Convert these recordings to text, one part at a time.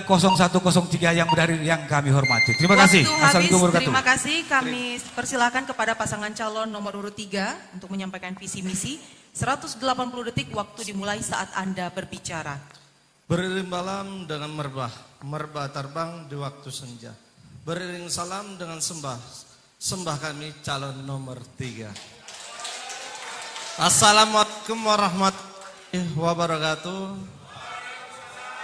0103 yang berhadir yang kami hormati. Terima kasih. Assalamualaikum warahmatullahi wabarakatuh. Terima kasih. Kami persilakan kepada pasangan calon nomor urut 3 untuk menyampaikan visi misi. 180 detik waktu dimulai saat Anda berbicara. Beriring malam dengan merbah terbang di waktu senja. Beriring salam dengan sembah kami calon nomor 3. Assalamualaikum warahmatullahi wabarakatuh.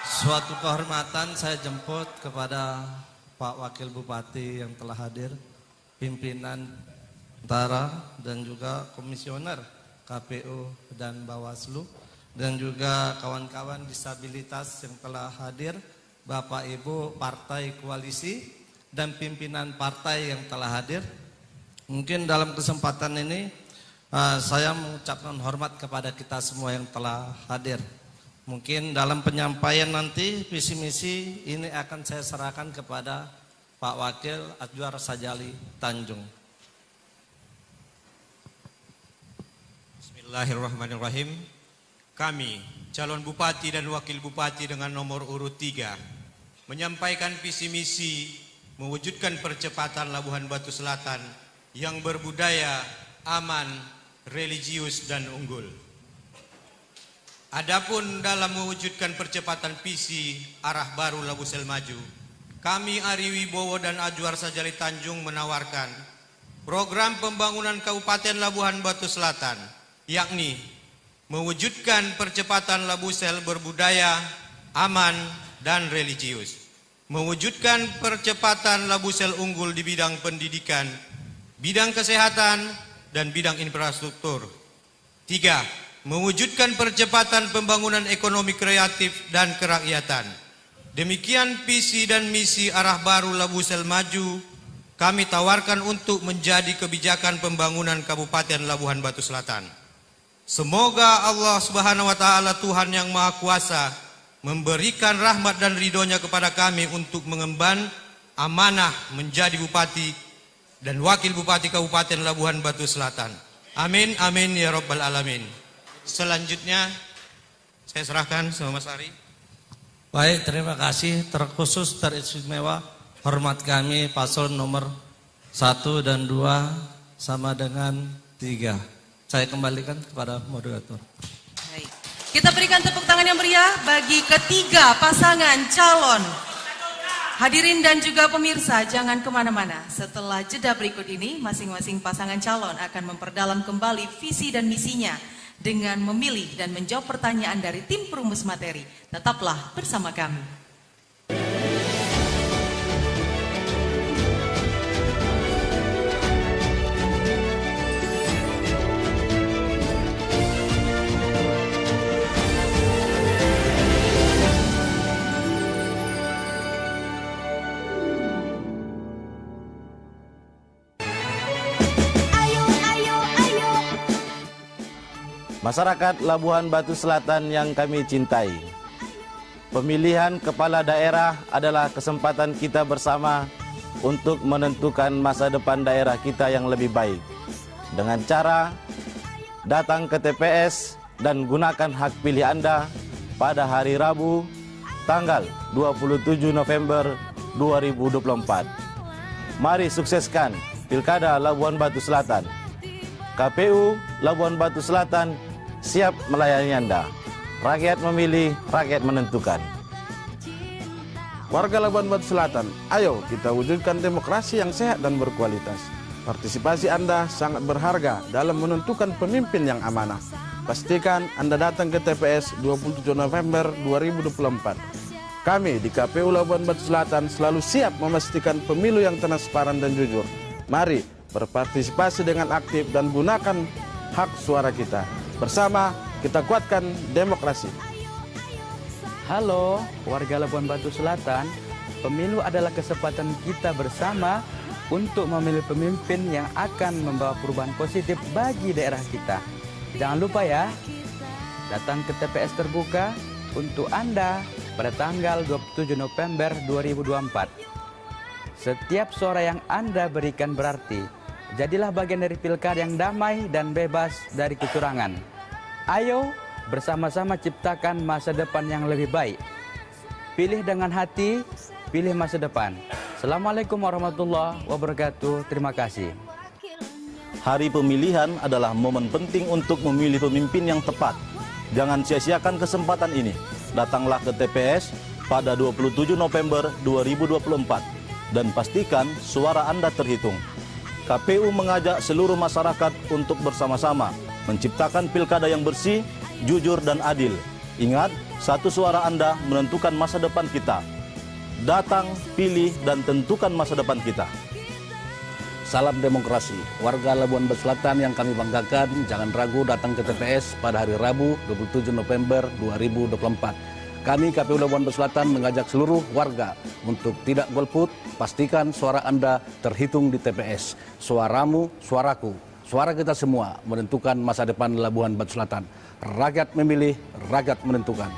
Suatu kehormatan saya jemput kepada Pak Wakil Bupati yang telah hadir, pimpinan Tara dan juga komisioner KPU dan Bawaslu, dan juga kawan-kawan disabilitas yang telah hadir, Bapak Ibu partai koalisi dan pimpinan partai yang telah hadir. Mungkin dalam kesempatan ini saya mengucapkan hormat kepada kita semua yang telah hadir. Mungkin dalam penyampaian nanti visi misi ini akan saya serahkan kepada Pak Wakil Adjuar Sajali Tanjung. Bismillahirrahmanirrahim. Kami calon bupati dan wakil bupati dengan nomor urut 3 menyampaikan visi misi mewujudkan percepatan Labuhan Batu Selatan yang berbudaya, aman, religius dan unggul. Adapun dalam mewujudkan percepatan visi arah baru Labusel Maju, kami Ari Wibowo dan Adjuar Sajali Tanjung menawarkan program pembangunan Kabupaten Labuhan Batu Selatan, yakni mewujudkan percepatan Labusel berbudaya, aman, dan religius. Mewujudkan percepatan Labusel unggul di bidang pendidikan, bidang kesehatan, dan bidang infrastruktur. 3. Mewujudkan percepatan pembangunan ekonomi kreatif dan kerakyatan. Demikian visi dan misi arah baru Labusel Maju kami tawarkan untuk menjadi kebijakan pembangunan Kabupaten Labuhan Batu Selatan. Semoga Allah Subhanahu wa Ta'ala, Tuhan yang Maha Kuasa, memberikan rahmat dan ridhonya kepada kami untuk mengemban amanah menjadi bupati dan wakil bupati Kabupaten Labuhan Batu Selatan. Amin, amin ya Rabbal Alamin. Selanjutnya saya serahkan sama Mas Ari. Baik, terima kasih. Terkhusus teristimewa hormat kami paslon nomor 1 dan 2 sama dengan 3. Saya kembalikan kepada moderator. Baik. Kita berikan tepuk tangan yang meriah bagi ketiga pasangan calon. Hadirin dan juga pemirsa, jangan kemana-mana. Setelah jeda berikut ini, masing-masing pasangan calon akan memperdalam kembali visi dan misinya dengan memilih dan menjawab pertanyaan dari tim perumus materi. Tetaplah bersama kami. Masyarakat Labuhan Batu Selatan yang kami cintai, pemilihan kepala daerah adalah kesempatan kita bersama untuk menentukan masa depan daerah kita yang lebih baik. Dengan cara datang ke TPS dan gunakan hak pilih Anda pada hari Rabu, tanggal 27 November 2024. Mari sukseskan Pilkada Labuhan Batu Selatan. KPU Labuhan Batu Selatan siap melayani Anda. Rakyat memilih, rakyat menentukan. Warga Labuhan Batu Selatan, ayo kita wujudkan demokrasi yang sehat dan berkualitas. Partisipasi Anda sangat berharga dalam menentukan pemimpin yang amanah. Pastikan Anda datang ke TPS 27 November 2024. Kami di KPU Labuhan Batu Selatan selalu siap memastikan pemilu yang transparan dan jujur. Mari berpartisipasi dengan aktif dan gunakan hak suara kita. Bersama kita kuatkan demokrasi. Halo warga Labuhan Batu Selatan, pemilu adalah kesempatan kita bersama untuk memilih pemimpin yang akan membawa perubahan positif bagi daerah kita. Jangan lupa ya, datang ke TPS terbuka untuk Anda pada tanggal 27 November 2024. Setiap suara yang Anda berikan berarti. Jadilah bagian dari pilkada yang damai dan bebas dari kecurangan. Ayo bersama-sama ciptakan masa depan yang lebih baik. pilih dengan hati, pilih masa depan. Assalamualaikum warahmatullahi wabarakatuh. Terima kasih. Hari pemilihan adalah momen penting untuk memilih pemimpin yang tepat. Jangan sia-siakan kesempatan ini. Datanglah ke TPS pada 27 November 2024 dan pastikan suara Anda terhitung. KPU mengajak seluruh masyarakat untuk bersama-sama menciptakan pilkada yang bersih, jujur dan adil. Ingat, satu suara Anda menentukan masa depan kita. Datang, pilih dan tentukan masa depan kita. Salam demokrasi, warga Labuan Batu Selatan yang kami banggakan, jangan ragu datang ke TPS pada hari Rabu 27 November 2024. Kami KPU Labuan Batu Selatan mengajak seluruh warga untuk tidak golput, pastikan suara Anda terhitung di TPS. Suaramu, suaraku, suara kita semua menentukan masa depan Labuan Batu Selatan. Rakyat memilih, rakyat menentukan.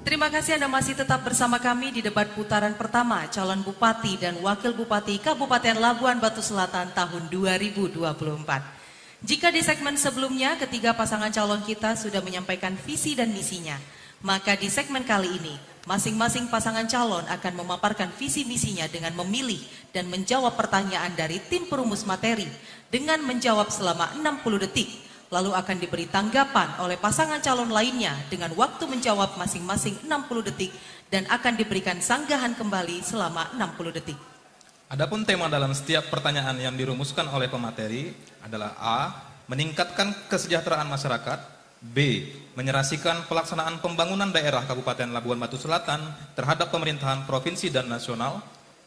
Terima kasih Anda masih tetap bersama kami di debat putaran pertama calon bupati dan wakil bupati Kabupaten Labuan Batu Selatan tahun 2024. Jika di segmen sebelumnya ketiga pasangan calon kita sudah menyampaikan visi dan misinya, maka di segmen kali ini masing-masing pasangan calon akan memaparkan visi misinya dengan memilih dan menjawab pertanyaan dari tim perumus materi dengan menjawab selama 60 detik. Lalu akan diberi tanggapan oleh pasangan calon lainnya dengan waktu menjawab masing-masing 60 detik dan akan diberikan sanggahan kembali selama 60 detik. Adapun tema dalam setiap pertanyaan yang dirumuskan oleh pemateri adalah A. Meningkatkan kesejahteraan masyarakat. B. Menyerasikan pelaksanaan pembangunan daerah Kabupaten Labuan Batu Selatan terhadap pemerintahan provinsi dan nasional.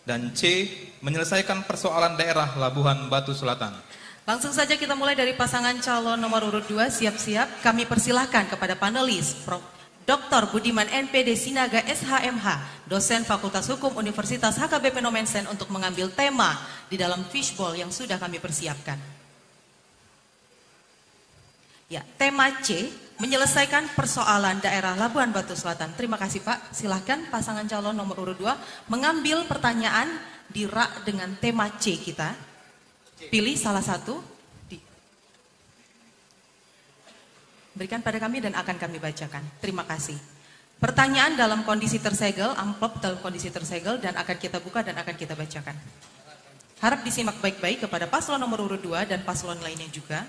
Dan C. Menyelesaikan persoalan daerah Labuan Batu Selatan. Langsung saja kita mulai dari pasangan calon nomor urut 2, siap-siap. Kami persilahkan kepada panelis, Prof. Dr. Budiman NPD Sinaga SHMH, dosen Fakultas Hukum Universitas HKBP Nomensen untuk mengambil tema di dalam fishbowl yang sudah kami persiapkan. Ya, tema C, menyelesaikan persoalan daerah Labuan Batu Selatan. Terima kasih Pak. Silahkan pasangan calon nomor urut 2 mengambil pertanyaan di rak dengan tema C kita. Pilih salah satu, berikan pada kami dan akan kami bacakan. Terima kasih. Pertanyaan dalam kondisi tersegel, amplop dalam kondisi tersegel dan akan kita buka dan akan kita bacakan. Harap disimak baik-baik kepada paslon nomor urut 2 dan paslon lainnya juga.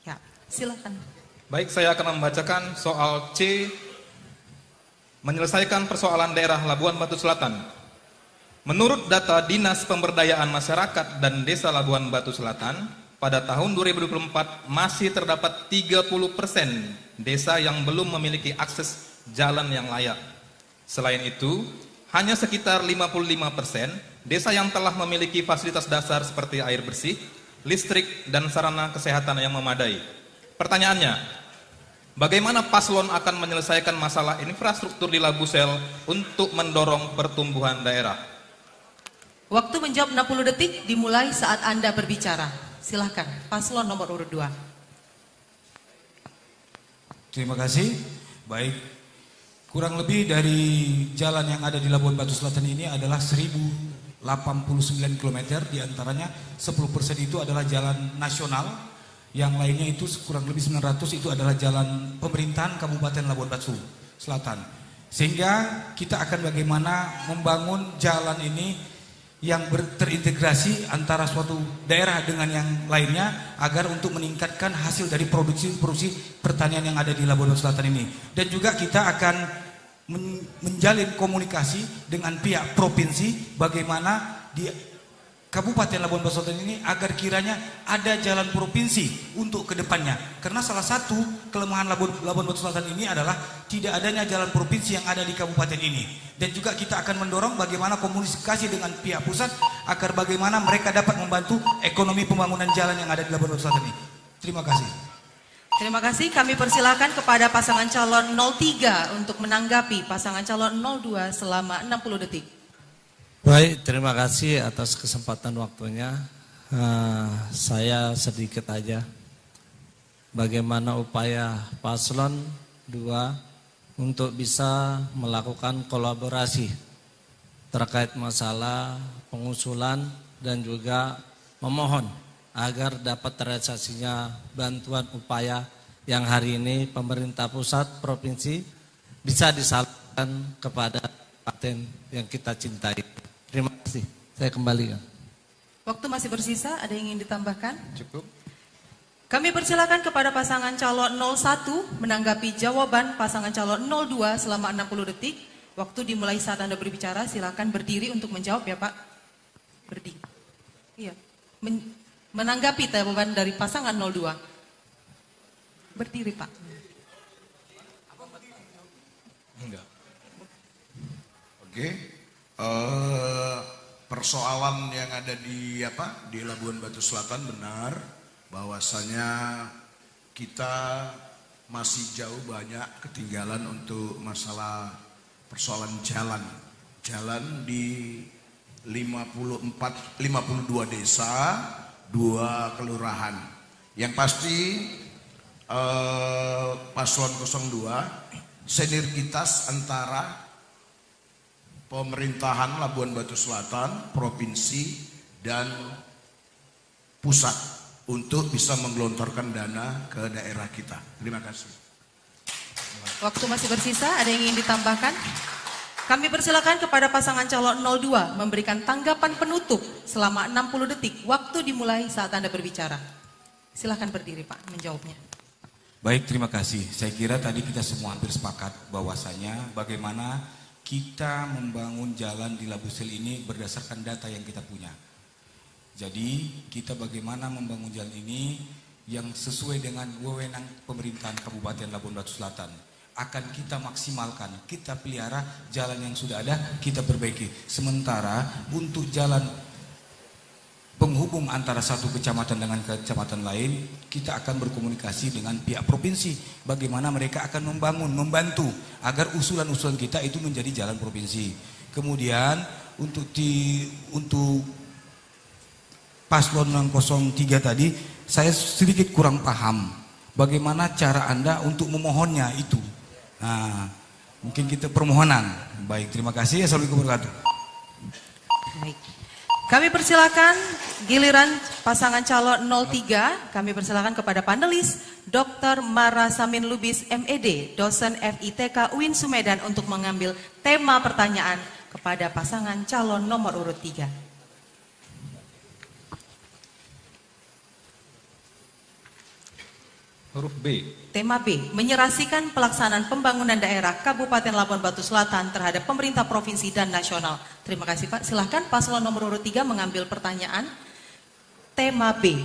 Ya, silakan. Baik, saya akan membacakan soal C. Menyelesaikan persoalan daerah Labuan Batu Selatan. Menurut data Dinas Pemberdayaan Masyarakat dan Desa Labuan Batu Selatan, pada tahun 2024 masih terdapat 30% desa yang belum memiliki akses jalan yang layak. Selain itu, hanya sekitar 55% desa yang telah memiliki fasilitas dasar seperti air bersih, listrik, dan sarana kesehatan yang memadai. Pertanyaannya, bagaimana paslon akan menyelesaikan masalah infrastruktur di Labusel untuk mendorong pertumbuhan daerah? Waktu menjawab 60 detik dimulai saat Anda berbicara. Silahkan, paslon nomor urut 2. Terima kasih. Baik, kurang lebih dari jalan yang ada di Labuan Batu Selatan ini adalah 1089 km, diantaranya 10% itu adalah jalan nasional, yang lainnya itu kurang lebih 900 itu adalah jalan pemerintahan Kabupaten Labuan Batu Selatan. Sehingga kita akan bagaimana membangun jalan ini yang terintegrasi antara suatu daerah dengan yang lainnya agar untuk meningkatkan hasil dari produksi pertanian yang ada di Labuan Batu Selatan ini. Dan juga kita akan menjalin komunikasi dengan pihak provinsi bagaimana di Kabupaten Labuan Batu Selatan ini agar kiranya ada jalan provinsi untuk kedepannya. Karena salah satu kelemahan Labuan Batu Selatan ini adalah tidak adanya jalan provinsi yang ada di kabupaten ini. Dan juga kita akan mendorong bagaimana komunikasi dengan pihak pusat agar bagaimana mereka dapat membantu ekonomi pembangunan jalan yang ada di Labuan Batu Selatan ini. Terima kasih. Terima kasih. Kami persilakan kepada pasangan calon 03 untuk menanggapi pasangan calon 02 selama 60 detik. Baik, terima kasih atas kesempatan waktunya. Saya sedikit aja bagaimana upaya Paslon 2 untuk bisa melakukan kolaborasi terkait masalah pengusulan dan juga memohon agar dapat terrealisasinya bantuan upaya yang hari ini pemerintah pusat, provinsi bisa disalurkan kepada kabupaten yang kita cintai. Terima kasih. Saya kembalikan. Waktu masih bersisa, ada yang ingin ditambahkan? Cukup. Kami persilakan kepada pasangan calon 01 menanggapi jawaban pasangan calon 02 selama 60 detik. Waktu dimulai saat Anda berbicara, silakan berdiri untuk menjawab ya Pak. Berdiri. Iya. Menanggapi jawaban dari pasangan 02. Berdiri Pak. Enggak. Oke. Persoalan yang ada di Labuan Batu Selatan benar bahwasanya kita masih jauh banyak ketinggalan untuk masalah persoalan jalan di 52 desa, 2 kelurahan. Yang pasti Paslon 02 sinergitas antara pemerintahan Labuan Batu Selatan, provinsi dan pusat untuk bisa menggelontorkan dana ke daerah kita. Terima kasih. Waktu masih bersisa, ada yang ingin ditambahkan? Kami persilakan kepada pasangan calon 02 memberikan tanggapan penutup selama 60 detik. Waktu dimulai saat Anda berbicara. Silakan berdiri Pak, menjawabnya. Baik, terima kasih. Saya kira tadi kita semua hampir sepakat bahwasanya bagaimana kita membangun jalan di Labusel ini berdasarkan data yang kita punya. Jadi kita bagaimana membangun jalan ini yang sesuai dengan wewenang pemerintahan Kabupaten Labuan Batu Selatan. Akan kita maksimalkan, kita pelihara jalan yang sudah ada, kita perbaiki. Sementara untuk jalan penghubung antara satu kecamatan dengan kecamatan lain, kita akan berkomunikasi dengan pihak provinsi. Bagaimana mereka akan membantu agar usulan-usulan kita itu menjadi jalan provinsi. Kemudian untuk Paslon 03 tadi, saya sedikit kurang paham bagaimana cara Anda untuk memohonnya itu. Nah, mungkin kita permohonan. Baik, terima kasih. Assalamualaikum warahmatullahi wabarakatuh. Baik. Kami persilakan giliran pasangan calon 03, kami persilakan kepada panelis Dr. Mara Samin Lubis MED, dosen FITK UIN Sumedan untuk mengambil tema pertanyaan kepada pasangan calon nomor urut 3. Huruf B. Tema B, menyerasikan pelaksanaan pembangunan daerah Kabupaten Labuan Batu Selatan terhadap pemerintah provinsi dan nasional. Terima kasih Pak. Silahkan paslon nomor urut 3 mengambil pertanyaan. Tema B.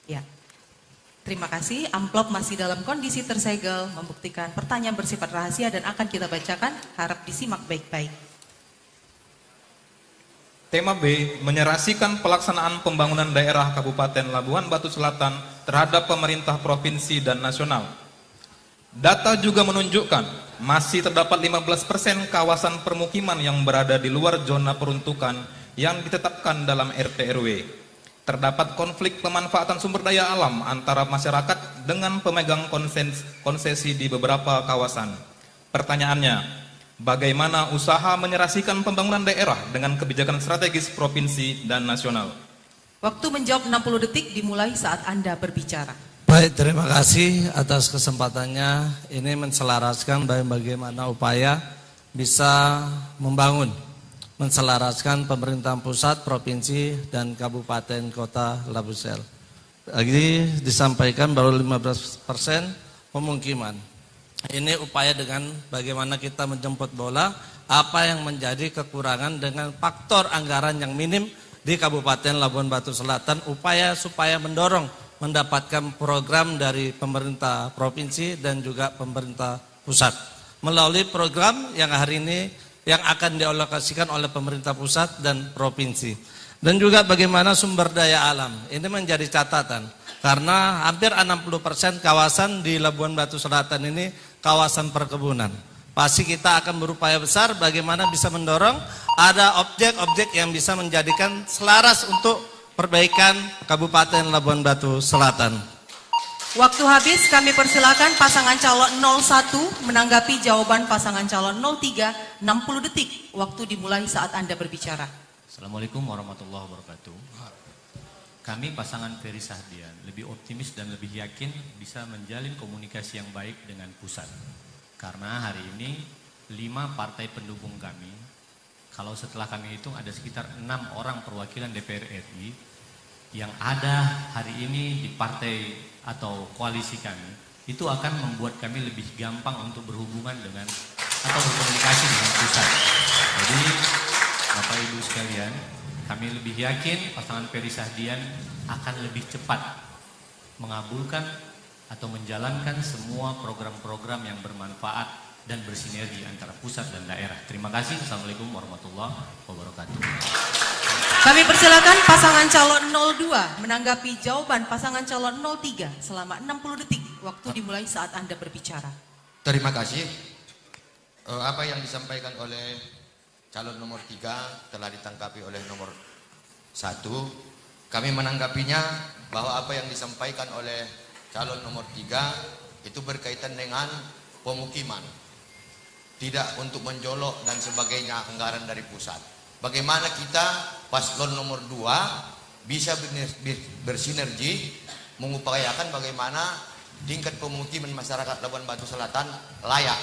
Ya. Terima kasih. Amplop masih dalam kondisi tersegel, membuktikan pertanyaan bersifat rahasia dan akan kita bacakan. Harap disimak baik-baik. Tema B, menyerasikan pelaksanaan pembangunan daerah Kabupaten Labuan Batu Selatan terhadap pemerintah provinsi dan nasional. Data juga menunjukkan masih terdapat 15% kawasan permukiman yang berada di luar zona peruntukan yang ditetapkan dalam RT/RW. Terdapat konflik pemanfaatan sumber daya alam antara masyarakat dengan pemegang konsesi di beberapa kawasan. Pertanyaannya, bagaimana usaha menyerasikan pembangunan daerah dengan kebijakan strategis provinsi dan nasional? Waktu menjawab 60 detik dimulai saat Anda berbicara. Baik, terima kasih atas kesempatannya. Ini menselaraskan bagaimana upaya bisa membangun, menselaraskan pemerintahan pusat, provinsi, dan kabupaten kota Labusel. Lagi disampaikan baru 15% pemukiman. Ini upaya dengan bagaimana kita menjemput bola, apa yang menjadi kekurangan dengan faktor anggaran yang minim di Kabupaten Labuan Batu Selatan, upaya supaya mendorong mendapatkan program dari pemerintah provinsi dan juga pemerintah pusat. Melalui program yang hari ini yang akan dialokasikan oleh pemerintah pusat dan provinsi. Dan juga bagaimana sumber daya alam, ini menjadi catatan. Karena hampir 60% kawasan di Labuan Batu Selatan ini kawasan perkebunan. pasti kita akan berupaya besar bagaimana bisa mendorong ada objek-objek yang bisa menjadikan selaras untuk perbaikan Kabupaten Labuan Batu Selatan. Waktu habis, kami persilakan pasangan calon 01 menanggapi jawaban pasangan calon 03, 60 detik. Waktu dimulai saat Anda berbicara. Assalamualaikum warahmatullahi wabarakatuh. Kami pasangan Ferry Sahdian lebih optimis dan lebih yakin bisa menjalin komunikasi yang baik dengan pusat. Karena hari ini 5 partai pendukung kami, kalau setelah kami hitung ada sekitar 6 orang perwakilan DPR RI yang ada hari ini di partai atau koalisi kami, itu akan membuat kami lebih gampang untuk berhubungan dengan atau berkomunikasi dengan pusat. Jadi Bapak Ibu sekalian, kami lebih yakin pasangan Ferry Sahdian akan lebih cepat mengabulkan atau menjalankan semua program-program yang bermanfaat dan bersinergi antara pusat dan daerah. Terima kasih. Assalamualaikum warahmatullahi wabarakatuh. Kami persilakan pasangan calon 02 menanggapi jawaban pasangan calon 03 selama 60 detik. Waktu dimulai saat Anda berbicara. Terima kasih. Apa yang disampaikan oleh calon nomor 3 telah ditanggapi oleh nomor 1. Kami menanggapinya bahwa apa yang disampaikan oleh calon nomor 3 itu berkaitan dengan pemukiman. Tidak untuk menjolok dan sebagainya anggaran dari pusat. Bagaimana kita paslon nomor 2 bisa bersinergi mengupayakan bagaimana tingkat pemukiman masyarakat Labuan Batu Selatan layak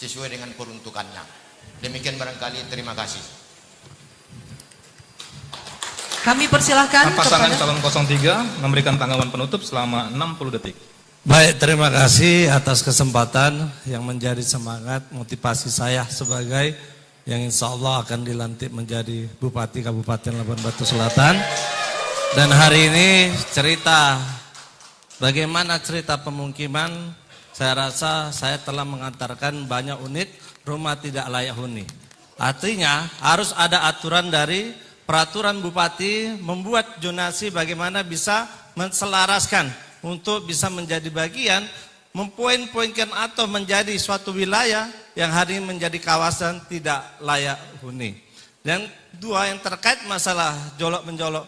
sesuai dengan peruntukannya. Demikian barangkali, terima kasih. Kami persilahkan pasangan kepada calon 03 memberikan tanggapan penutup selama 60 detik. Baik, terima kasih atas kesempatan yang menjadi semangat motivasi saya sebagai yang insya Allah akan dilantik menjadi Bupati Kabupaten Labuan Batu Selatan. Dan hari ini bagaimana cerita pemukiman, saya rasa saya telah mengantarkan banyak unit rumah tidak layak huni. Artinya harus ada aturan dari peraturan Bupati membuat zonasi bagaimana bisa menselaraskan untuk bisa menjadi bagian mempoin-poinkan atau menjadi suatu wilayah yang hari ini menjadi kawasan tidak layak huni. Dan dua yang terkait masalah jolok-menjolok,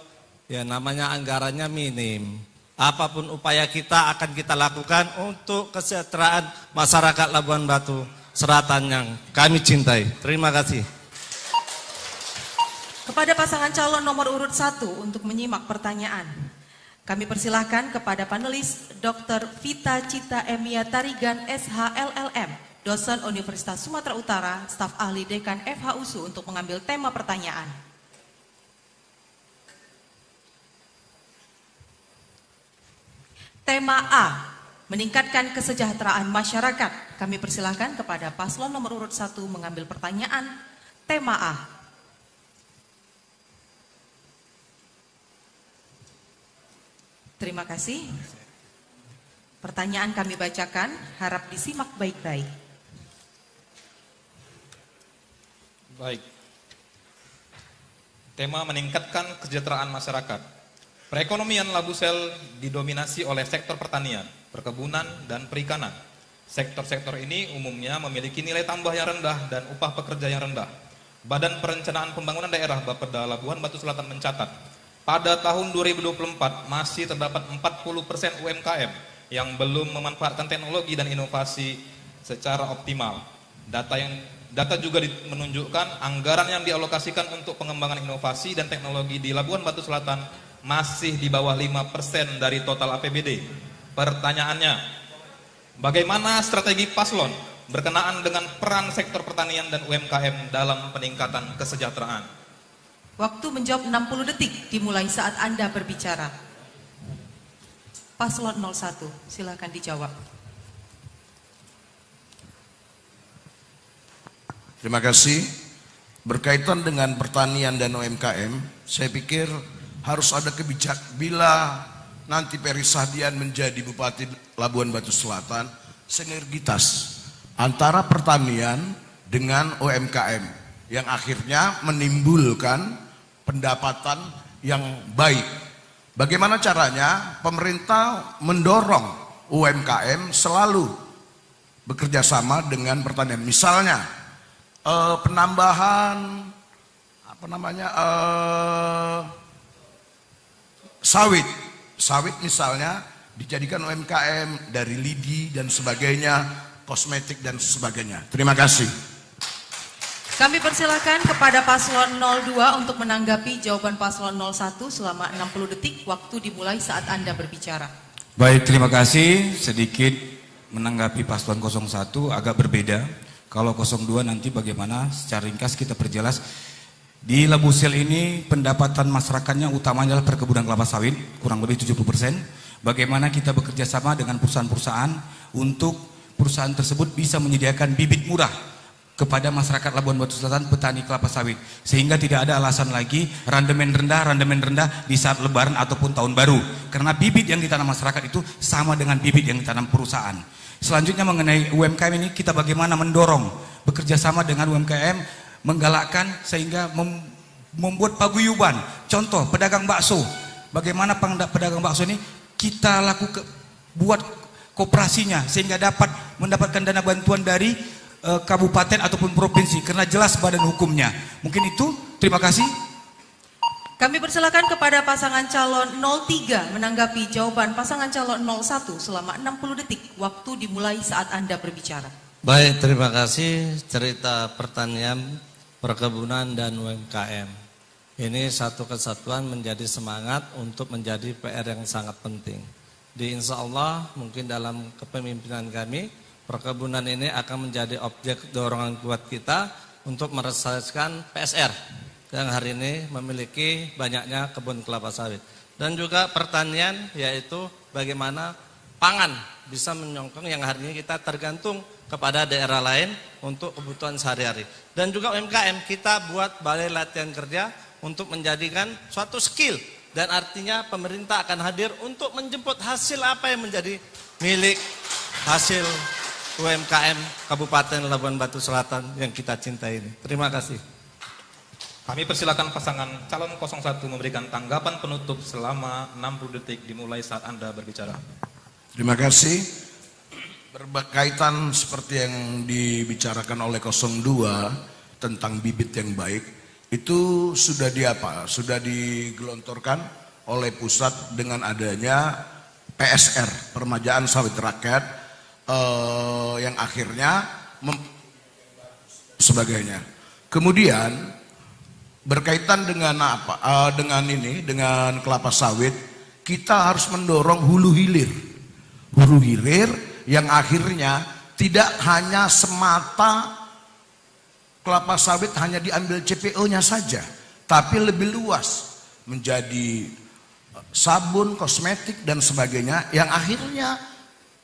ya namanya anggarannya minim. Apapun upaya kita akan kita lakukan untuk kesejahteraan masyarakat Labuan Batu Selatan yang kami cintai. Terima kasih. kepada pasangan calon nomor urut 1 untuk menyimak pertanyaan. Kami persilahkan kepada panelis Dr. Vita Cita Emia Tarigan SHLLM, dosen Universitas Sumatera Utara, staf ahli Dekan FHUSU untuk mengambil tema pertanyaan. Tema A, meningkatkan kesejahteraan masyarakat. Kami persilahkan kepada paslon nomor urut 1 mengambil pertanyaan tema A. Terima kasih. Pertanyaan kami bacakan, harap disimak baik-baik. Baik. Tema meningkatkan kesejahteraan masyarakat. Perekonomian Labusel didominasi oleh sektor pertanian, perkebunan, dan perikanan. Sektor-sektor ini umumnya memiliki nilai tambah yang rendah dan upah pekerja yang rendah. Badan Perencanaan Pembangunan Daerah Bapeda Labuhan Batu Selatan mencatat, pada tahun 2024 masih terdapat 40% UMKM yang belum memanfaatkan teknologi dan inovasi secara optimal. Data juga menunjukkan anggaran yang dialokasikan untuk pengembangan inovasi dan teknologi di Labuhan Batu Selatan masih di bawah 5% dari total APBD. Pertanyaannya, bagaimana strategi paslon berkenaan dengan peran sektor pertanian dan UMKM dalam peningkatan kesejahteraan? Waktu menjawab 60 detik dimulai saat Anda berbicara. Paslon 01, silakan dijawab. Terima kasih. Berkaitan dengan pertanian dan UMKM, saya pikir harus ada kebijakan bila nanti Ferry Sahdian menjadi Bupati Labuan Batu Selatan, sinergitas antara pertanian dengan UMKM yang akhirnya menimbulkan pendapatan yang baik. Bagaimana caranya pemerintah mendorong UMKM selalu bekerja sama dengan pertanian. Misalnya penambahan sawit misalnya dijadikan UMKM dari lidi dan sebagainya, kosmetik dan sebagainya. Terima kasih. Kami persilakan kepada paslon 02 untuk menanggapi jawaban paslon 01 selama 60 detik. Waktu dimulai saat Anda berbicara. Baik, terima kasih. Sedikit menanggapi paslon 01 agak berbeda. Kalau 02 nanti bagaimana secara ringkas kita perjelas. Di Labusel ini pendapatan masyarakatnya utamanya adalah perkebunan kelapa sawit, kurang lebih 70%. Bagaimana kita bekerja sama dengan perusahaan-perusahaan untuk perusahaan tersebut bisa menyediakan bibit murah kepada masyarakat Labuan Batu Selatan petani kelapa sawit, sehingga tidak ada alasan lagi randemen rendah di saat lebaran ataupun tahun baru, karena bibit yang ditanam masyarakat itu sama dengan bibit yang ditanam perusahaan. Selanjutnya mengenai UMKM ini, kita bagaimana mendorong bekerja sama dengan UMKM, menggalakkan sehingga membuat paguyuban. Contoh pedagang bakso, bagaimana pedagang bakso ini kita buat koperasinya sehingga dapat mendapatkan dana bantuan dari kabupaten ataupun provinsi, karena jelas badan hukumnya. Mungkin itu, terima kasih. Kami persilakan kepada pasangan calon 03 menanggapi jawaban pasangan calon 01 selama 60 detik. Waktu dimulai saat Anda berbicara. Baik, terima kasih. Cerita pertanian, perkebunan dan UMKM. Ini satu kesatuan menjadi semangat untuk menjadi PR yang sangat penting. Di insya Allah mungkin dalam kepemimpinan kami, perkebunan ini akan menjadi objek dorongan kuat kita untuk merealisasikan PSR yang hari ini memiliki banyaknya kebun kelapa sawit. Dan juga pertanian, yaitu bagaimana pangan bisa menyongkong yang hari ini kita tergantung kepada daerah lain untuk kebutuhan sehari-hari. Dan juga UMKM, kita buat balai latihan kerja untuk menjadikan suatu skill. Dan artinya pemerintah akan hadir untuk menjemput hasil apa yang menjadi milik hasil UMKM Kabupaten Labuan Batu Selatan yang kita cintai ini. Terima kasih. Kami persilakan pasangan calon 01 memberikan tanggapan penutup selama 60 detik dimulai saat Anda berbicara. Terima kasih. Berkaitan seperti yang dibicarakan oleh 02 tentang bibit yang baik, itu sudah sudah digelontorkan oleh pusat dengan adanya PSR, Permajaan Sawit Rakyat, yang akhirnya sebagainya. Kemudian berkaitan dengan dengan kelapa sawit, kita harus mendorong hulu hilir yang akhirnya tidak hanya semata kelapa sawit hanya diambil CPO-nya saja, tapi lebih luas menjadi sabun, kosmetik dan sebagainya, yang akhirnya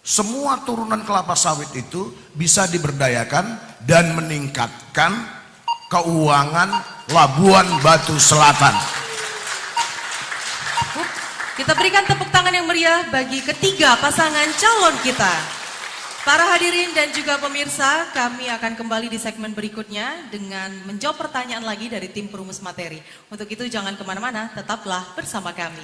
semua turunan kelapa sawit itu bisa diberdayakan dan meningkatkan keuangan Labuan Batu Selatan. Kita berikan tepuk tangan yang meriah bagi ketiga pasangan calon kita. Para hadirin dan juga pemirsa, kami akan kembali di segmen berikutnya dengan menjawab pertanyaan lagi dari tim perumus materi. Untuk itu jangan kemana-mana, tetaplah bersama kami.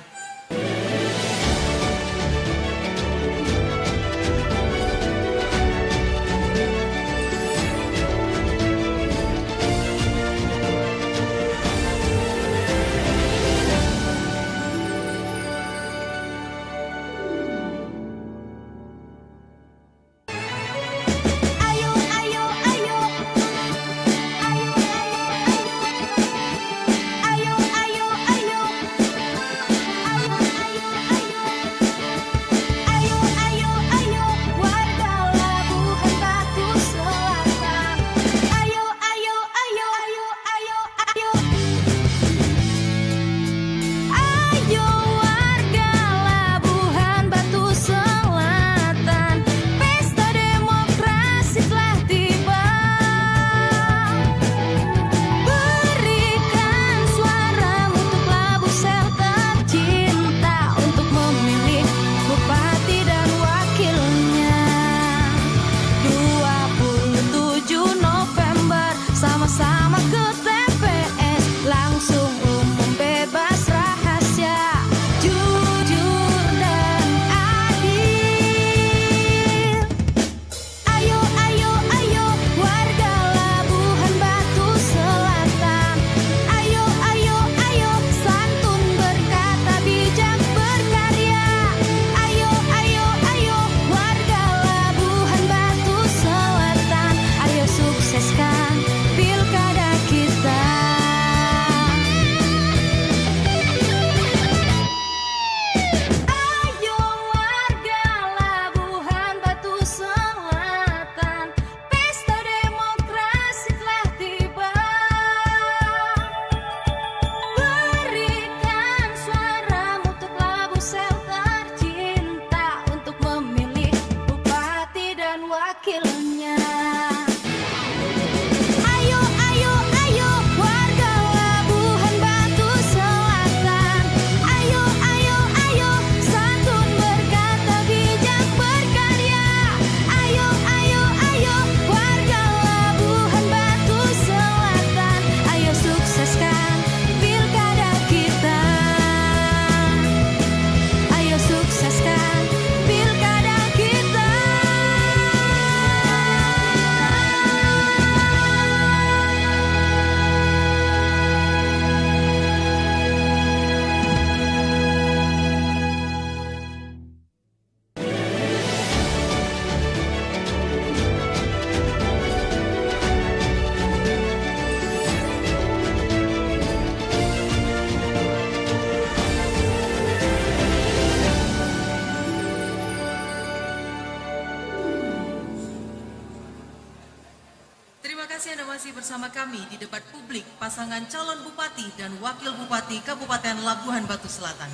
kasih Anda masih bersama kami di debat publik pasangan calon bupati dan wakil bupati Kabupaten Labuhan Batu Selatan.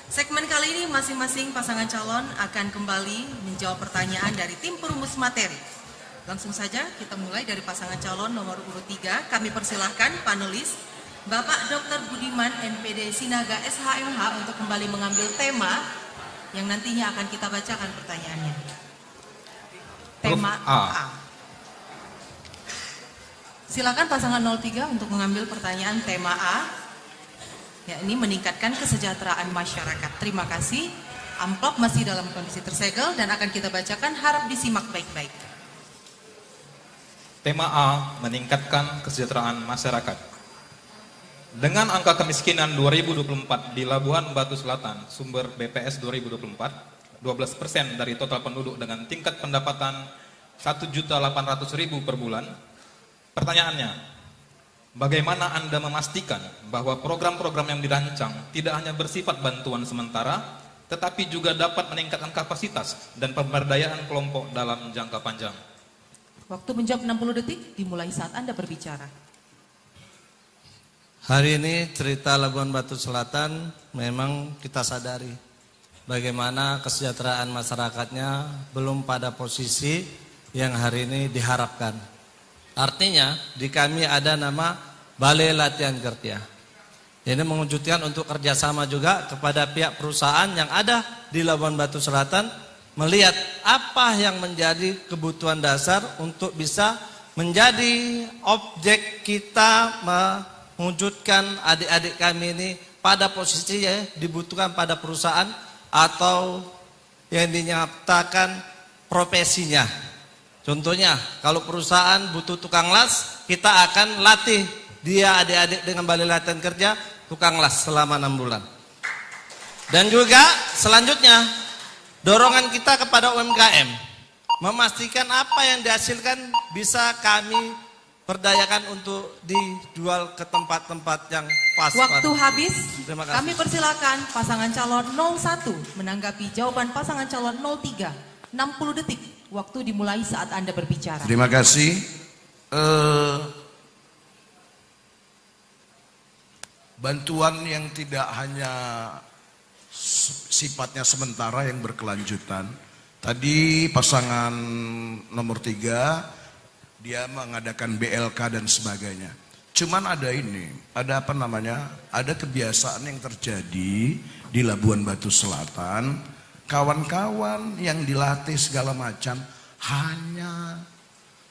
Segmen kali ini masing-masing pasangan calon akan kembali menjawab pertanyaan dari tim perumus materi. Langsung saja kita mulai dari pasangan calon nomor urut 3. Kami persilahkan panelis Bapak Dr. Budiman NPD Sinaga SHMH untuk kembali mengambil tema yang nantinya akan kita bacakan pertanyaannya. Tema A. Silakan pasangan 03 untuk mengambil pertanyaan tema A, yakni meningkatkan kesejahteraan masyarakat. Terima kasih. Amplop masih dalam kondisi tersegel dan akan kita bacakan, harap disimak baik-baik. Tema A, meningkatkan kesejahteraan masyarakat. Dengan angka kemiskinan 2024 di Labuhan Batu Selatan, sumber BPS 2024, 12% dari total penduduk dengan tingkat pendapatan 1.800.000 per bulan. Pertanyaannya, bagaimana Anda memastikan bahwa program-program yang dirancang tidak hanya bersifat bantuan sementara, tetapi juga dapat meningkatkan kapasitas dan pemberdayaan kelompok dalam jangka panjang? Waktu menjawab 60 detik dimulai saat Anda berbicara. Hari ini cerita Labuhan Batu Selatan memang kita sadari bagaimana kesejahteraan masyarakatnya belum pada posisi yang hari ini diharapkan. Artinya di kami ada nama Balai Latihan Kerja. Ini mewujudkan untuk kerjasama juga kepada pihak perusahaan yang ada di Labuhan Batu Selatan, melihat apa yang menjadi kebutuhan dasar untuk bisa menjadi objek kita mewujudkan adik-adik kami ini pada posisi dibutuhkan pada perusahaan atau yang dinyatakan profesinya. Contohnya, kalau perusahaan butuh tukang las, kita akan latih dia adik-adik dengan Balai Latihan Kerja tukang las selama 6 bulan. Dan juga selanjutnya, dorongan kita kepada UMKM, memastikan apa yang dihasilkan bisa kami perdayakan untuk dijual ke tempat-tempat yang pas. Waktu habis. Terima kasih. Kami persilakan pasangan calon 01 menanggapi jawaban pasangan calon 03. 60 detik. Waktu dimulai saat Anda berbicara. Terima kasih. Bantuan yang tidak hanya sifatnya sementara yang berkelanjutan. Tadi pasangan nomor 3 dia mengadakan BLK dan sebagainya. Cuman ada ini, ada apa namanya? Ada kebiasaan yang terjadi di Labuhan Batu Selatan. Kawan-kawan yang dilatih segala macam hanya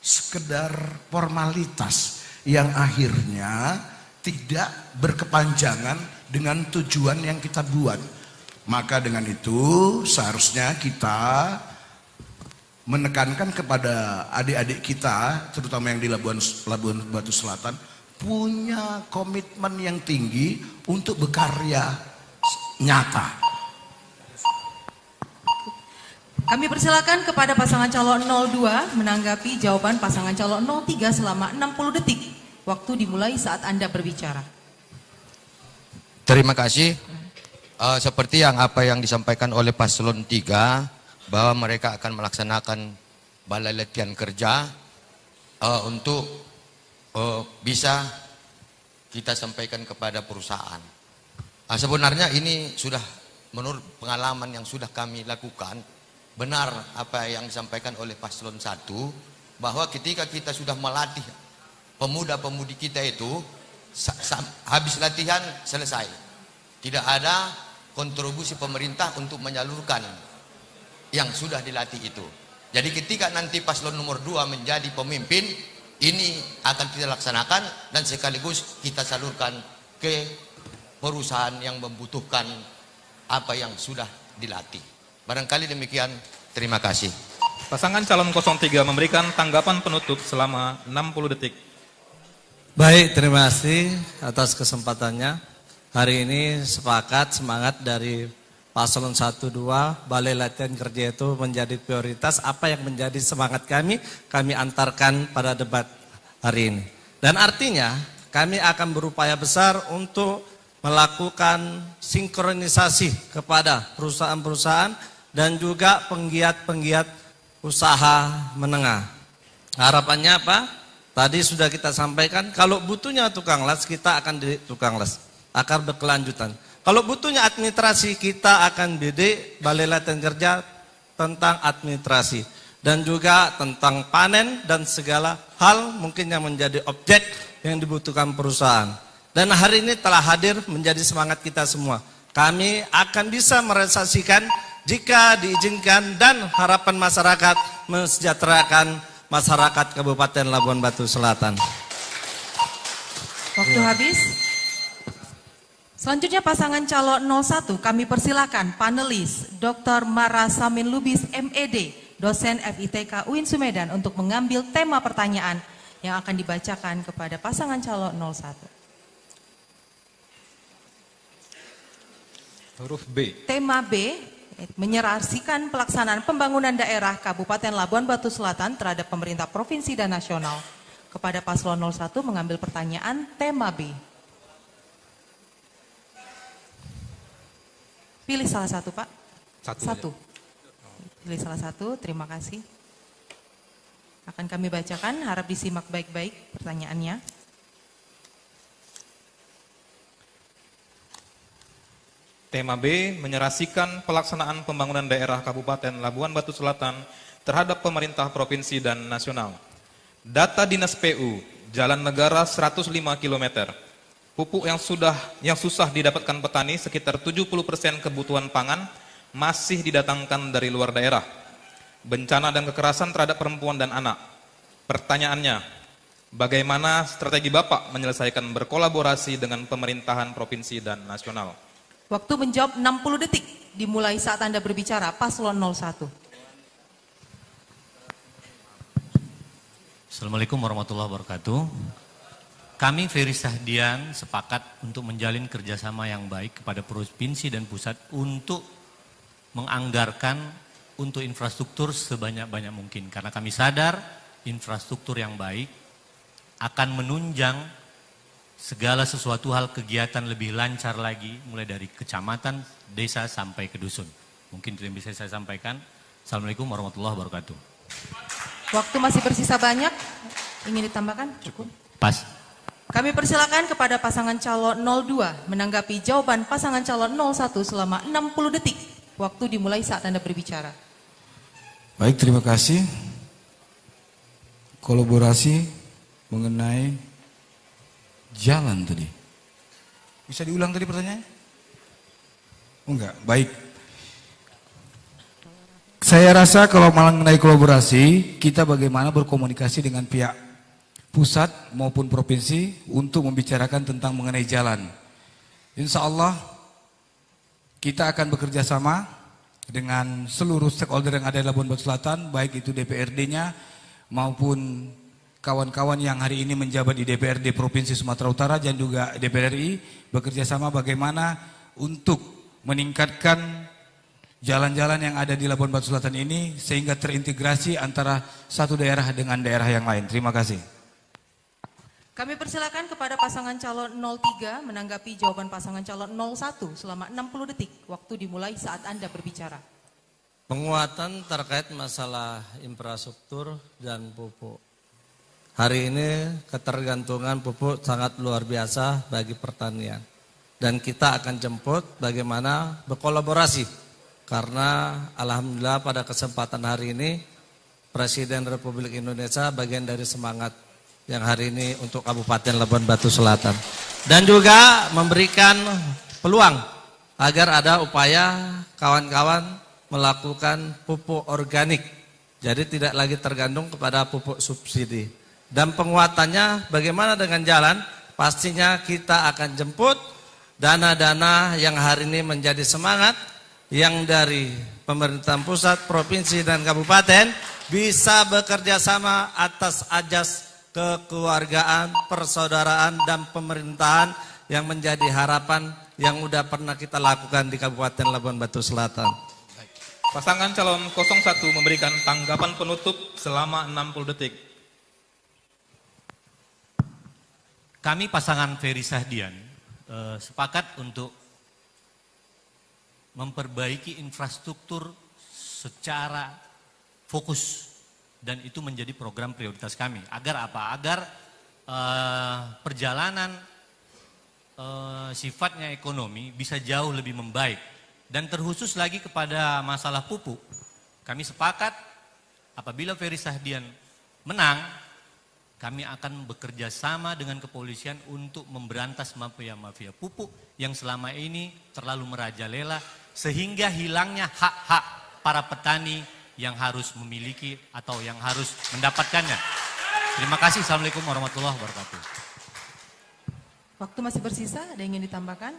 sekedar formalitas yang akhirnya tidak berkepanjangan dengan tujuan yang kita buat. Maka dengan itu seharusnya kita menekankan kepada adik-adik kita, terutama yang di Labuhan Batu Selatan, punya komitmen yang tinggi untuk berkarya nyata. Kami persilakan kepada pasangan calon 02 menanggapi jawaban pasangan calon 03 selama 60 detik. Waktu dimulai saat Anda berbicara. Terima kasih. Seperti apa yang disampaikan oleh paslon 3, bahwa mereka akan melaksanakan Balai Latihan Kerja untuk bisa kita sampaikan kepada perusahaan. Sebenarnya ini sudah menurut pengalaman yang sudah kami lakukan, benar apa yang disampaikan oleh paslon 1, bahwa ketika kita sudah melatih pemuda-pemudi kita itu, habis latihan selesai. Tidak ada kontribusi pemerintah untuk menyalurkan yang sudah dilatih itu. Jadi ketika nanti paslon nomor 2 menjadi pemimpin, ini akan kita laksanakan dan sekaligus kita salurkan ke perusahaan yang membutuhkan apa yang sudah dilatih. Barangkali demikian, terima kasih. Pasangan calon 03 memberikan tanggapan penutup selama 60 detik. Baik, terima kasih atas kesempatannya. Hari ini sepakat semangat dari paslon 1-2, Balai Latihan Kerja itu menjadi prioritas. Apa yang menjadi semangat kami antarkan pada debat hari ini. Dan artinya kami akan berupaya besar untuk melakukan sinkronisasi kepada perusahaan-perusahaan dan juga penggiat-penggiat usaha menengah. Harapannya apa? Tadi sudah kita sampaikan, kalau butuhnya tukang las, kita akan di tukang las. Akan berkelanjutan. Kalau butuhnya administrasi, kita akan bidik Balai Latihan Kerja tentang administrasi. Dan juga tentang panen dan segala hal mungkin yang menjadi objek yang dibutuhkan perusahaan. Dan hari ini telah hadir menjadi semangat kita semua. Kami akan bisa merealisasikan jika diizinkan dan harapan masyarakat mensejahterakan masyarakat Kabupaten Labuan Batu Selatan. Waktu habis. Selanjutnya pasangan calon 01 kami persilakan panelis Dr. Mara Samin Lubis MED, dosen FITK UIN Sumedan untuk mengambil tema pertanyaan yang akan dibacakan kepada pasangan calon 01. Huruf B. Tema B, menyerahkan pelaksanaan pembangunan daerah Kabupaten Labuan Batu Selatan terhadap pemerintah provinsi dan nasional. Kepada paslon 01 mengambil pertanyaan tema B. Pilih salah satu, Pak. Satu. Pilih salah satu, terima kasih. Akan kami bacakan, harap disimak baik-baik pertanyaannya. Tema B, menyerahkan pelaksanaan pembangunan daerah Kabupaten Labuan Batu Selatan terhadap pemerintah provinsi dan nasional. Data Dinas PU, Jalan Negara 105 km. Pupuk yang susah didapatkan petani, sekitar 70% kebutuhan pangan masih didatangkan dari luar daerah. Bencana dan kekerasan terhadap perempuan dan anak. Pertanyaannya, bagaimana strategi Bapak menyelesaikan berkolaborasi dengan pemerintahan provinsi dan nasional? Waktu menjawab 60 detik, dimulai saat Anda berbicara, paslon 01. Assalamualaikum warahmatullahi wabarakatuh. Kami Ferry Sahdian sepakat untuk menjalin kerjasama yang baik kepada provinsi dan pusat untuk menganggarkan untuk infrastruktur sebanyak-banyak mungkin. Karena kami sadar infrastruktur yang baik akan menunjang segala sesuatu hal kegiatan lebih lancar lagi mulai dari kecamatan, desa sampai ke dusun. Mungkin itu yang bisa saya sampaikan. Assalamualaikum warahmatullahi wabarakatuh. Waktu masih bersisa banyak, ingin ditambahkan? Cukup. Pas. Kami persilakan kepada pasangan calon 02 menanggapi jawaban pasangan calon 01 selama 60 detik. Waktu dimulai saat Anda berbicara. Baik, terima kasih. Kolaborasi mengenai jalan tadi. Bisa diulang tadi pertanyaannya? Oh enggak, baik. Saya rasa kalau mengenai kolaborasi, kita bagaimana berkomunikasi dengan pihak pusat maupun provinsi untuk membicarakan tentang mengenai jalan. Insya Allah kita akan bekerja sama dengan seluruh stakeholder yang ada di Labuan Batu Selatan, baik itu DPRD-nya maupun kawan-kawan yang hari ini menjabat di DPRD Provinsi Sumatera Utara dan juga DPR RI, bekerja sama bagaimana untuk meningkatkan jalan-jalan yang ada di Labuan Batu Selatan ini sehingga terintegrasi antara satu daerah dengan daerah yang lain. Terima kasih. Kami persilakan kepada pasangan calon 03 menanggapi jawaban pasangan calon 01 selama 60 detik. Waktu dimulai saat Anda berbicara. Penguatan terkait masalah infrastruktur dan pupuk. Hari ini ketergantungan pupuk sangat luar biasa bagi pertanian. Dan kita akan jemput bagaimana berkolaborasi. Karena alhamdulillah pada kesempatan hari ini Presiden Republik Indonesia bagian dari semangat yang hari ini untuk Kabupaten Labuan Batu Selatan. Dan juga memberikan peluang agar ada upaya kawan-kawan melakukan pupuk organik. Jadi tidak lagi tergantung kepada pupuk subsidi. Dan penguatannya bagaimana dengan jalan? Pastinya kita akan jemput dana-dana yang hari ini menjadi semangat yang dari pemerintahan pusat, provinsi dan kabupaten bisa bekerja sama atas ajas kekeluargaan, persaudaraan, dan pemerintahan yang menjadi harapan yang sudah pernah kita lakukan di Kabupaten Labuan Batu Selatan. Pasangan calon 01 memberikan tanggapan penutup selama 60 detik. Kami pasangan Ferry Sahdian sepakat untuk memperbaiki infrastruktur secara fokus dan itu menjadi program prioritas kami. Agar apa? Agar perjalanan sifatnya ekonomi bisa jauh lebih membaik. Dan terkhusus lagi kepada masalah pupuk, kami sepakat apabila Ferry Sahdian menang, kami akan bekerja sama dengan kepolisian untuk memberantas mafia-mafia pupuk yang selama ini terlalu merajalela sehingga hilangnya hak-hak para petani yang harus memiliki atau yang harus mendapatkannya. Terima kasih. Assalamualaikum warahmatullahi wabarakatuh. Waktu masih bersisa, ada yang ingin ditambahkan?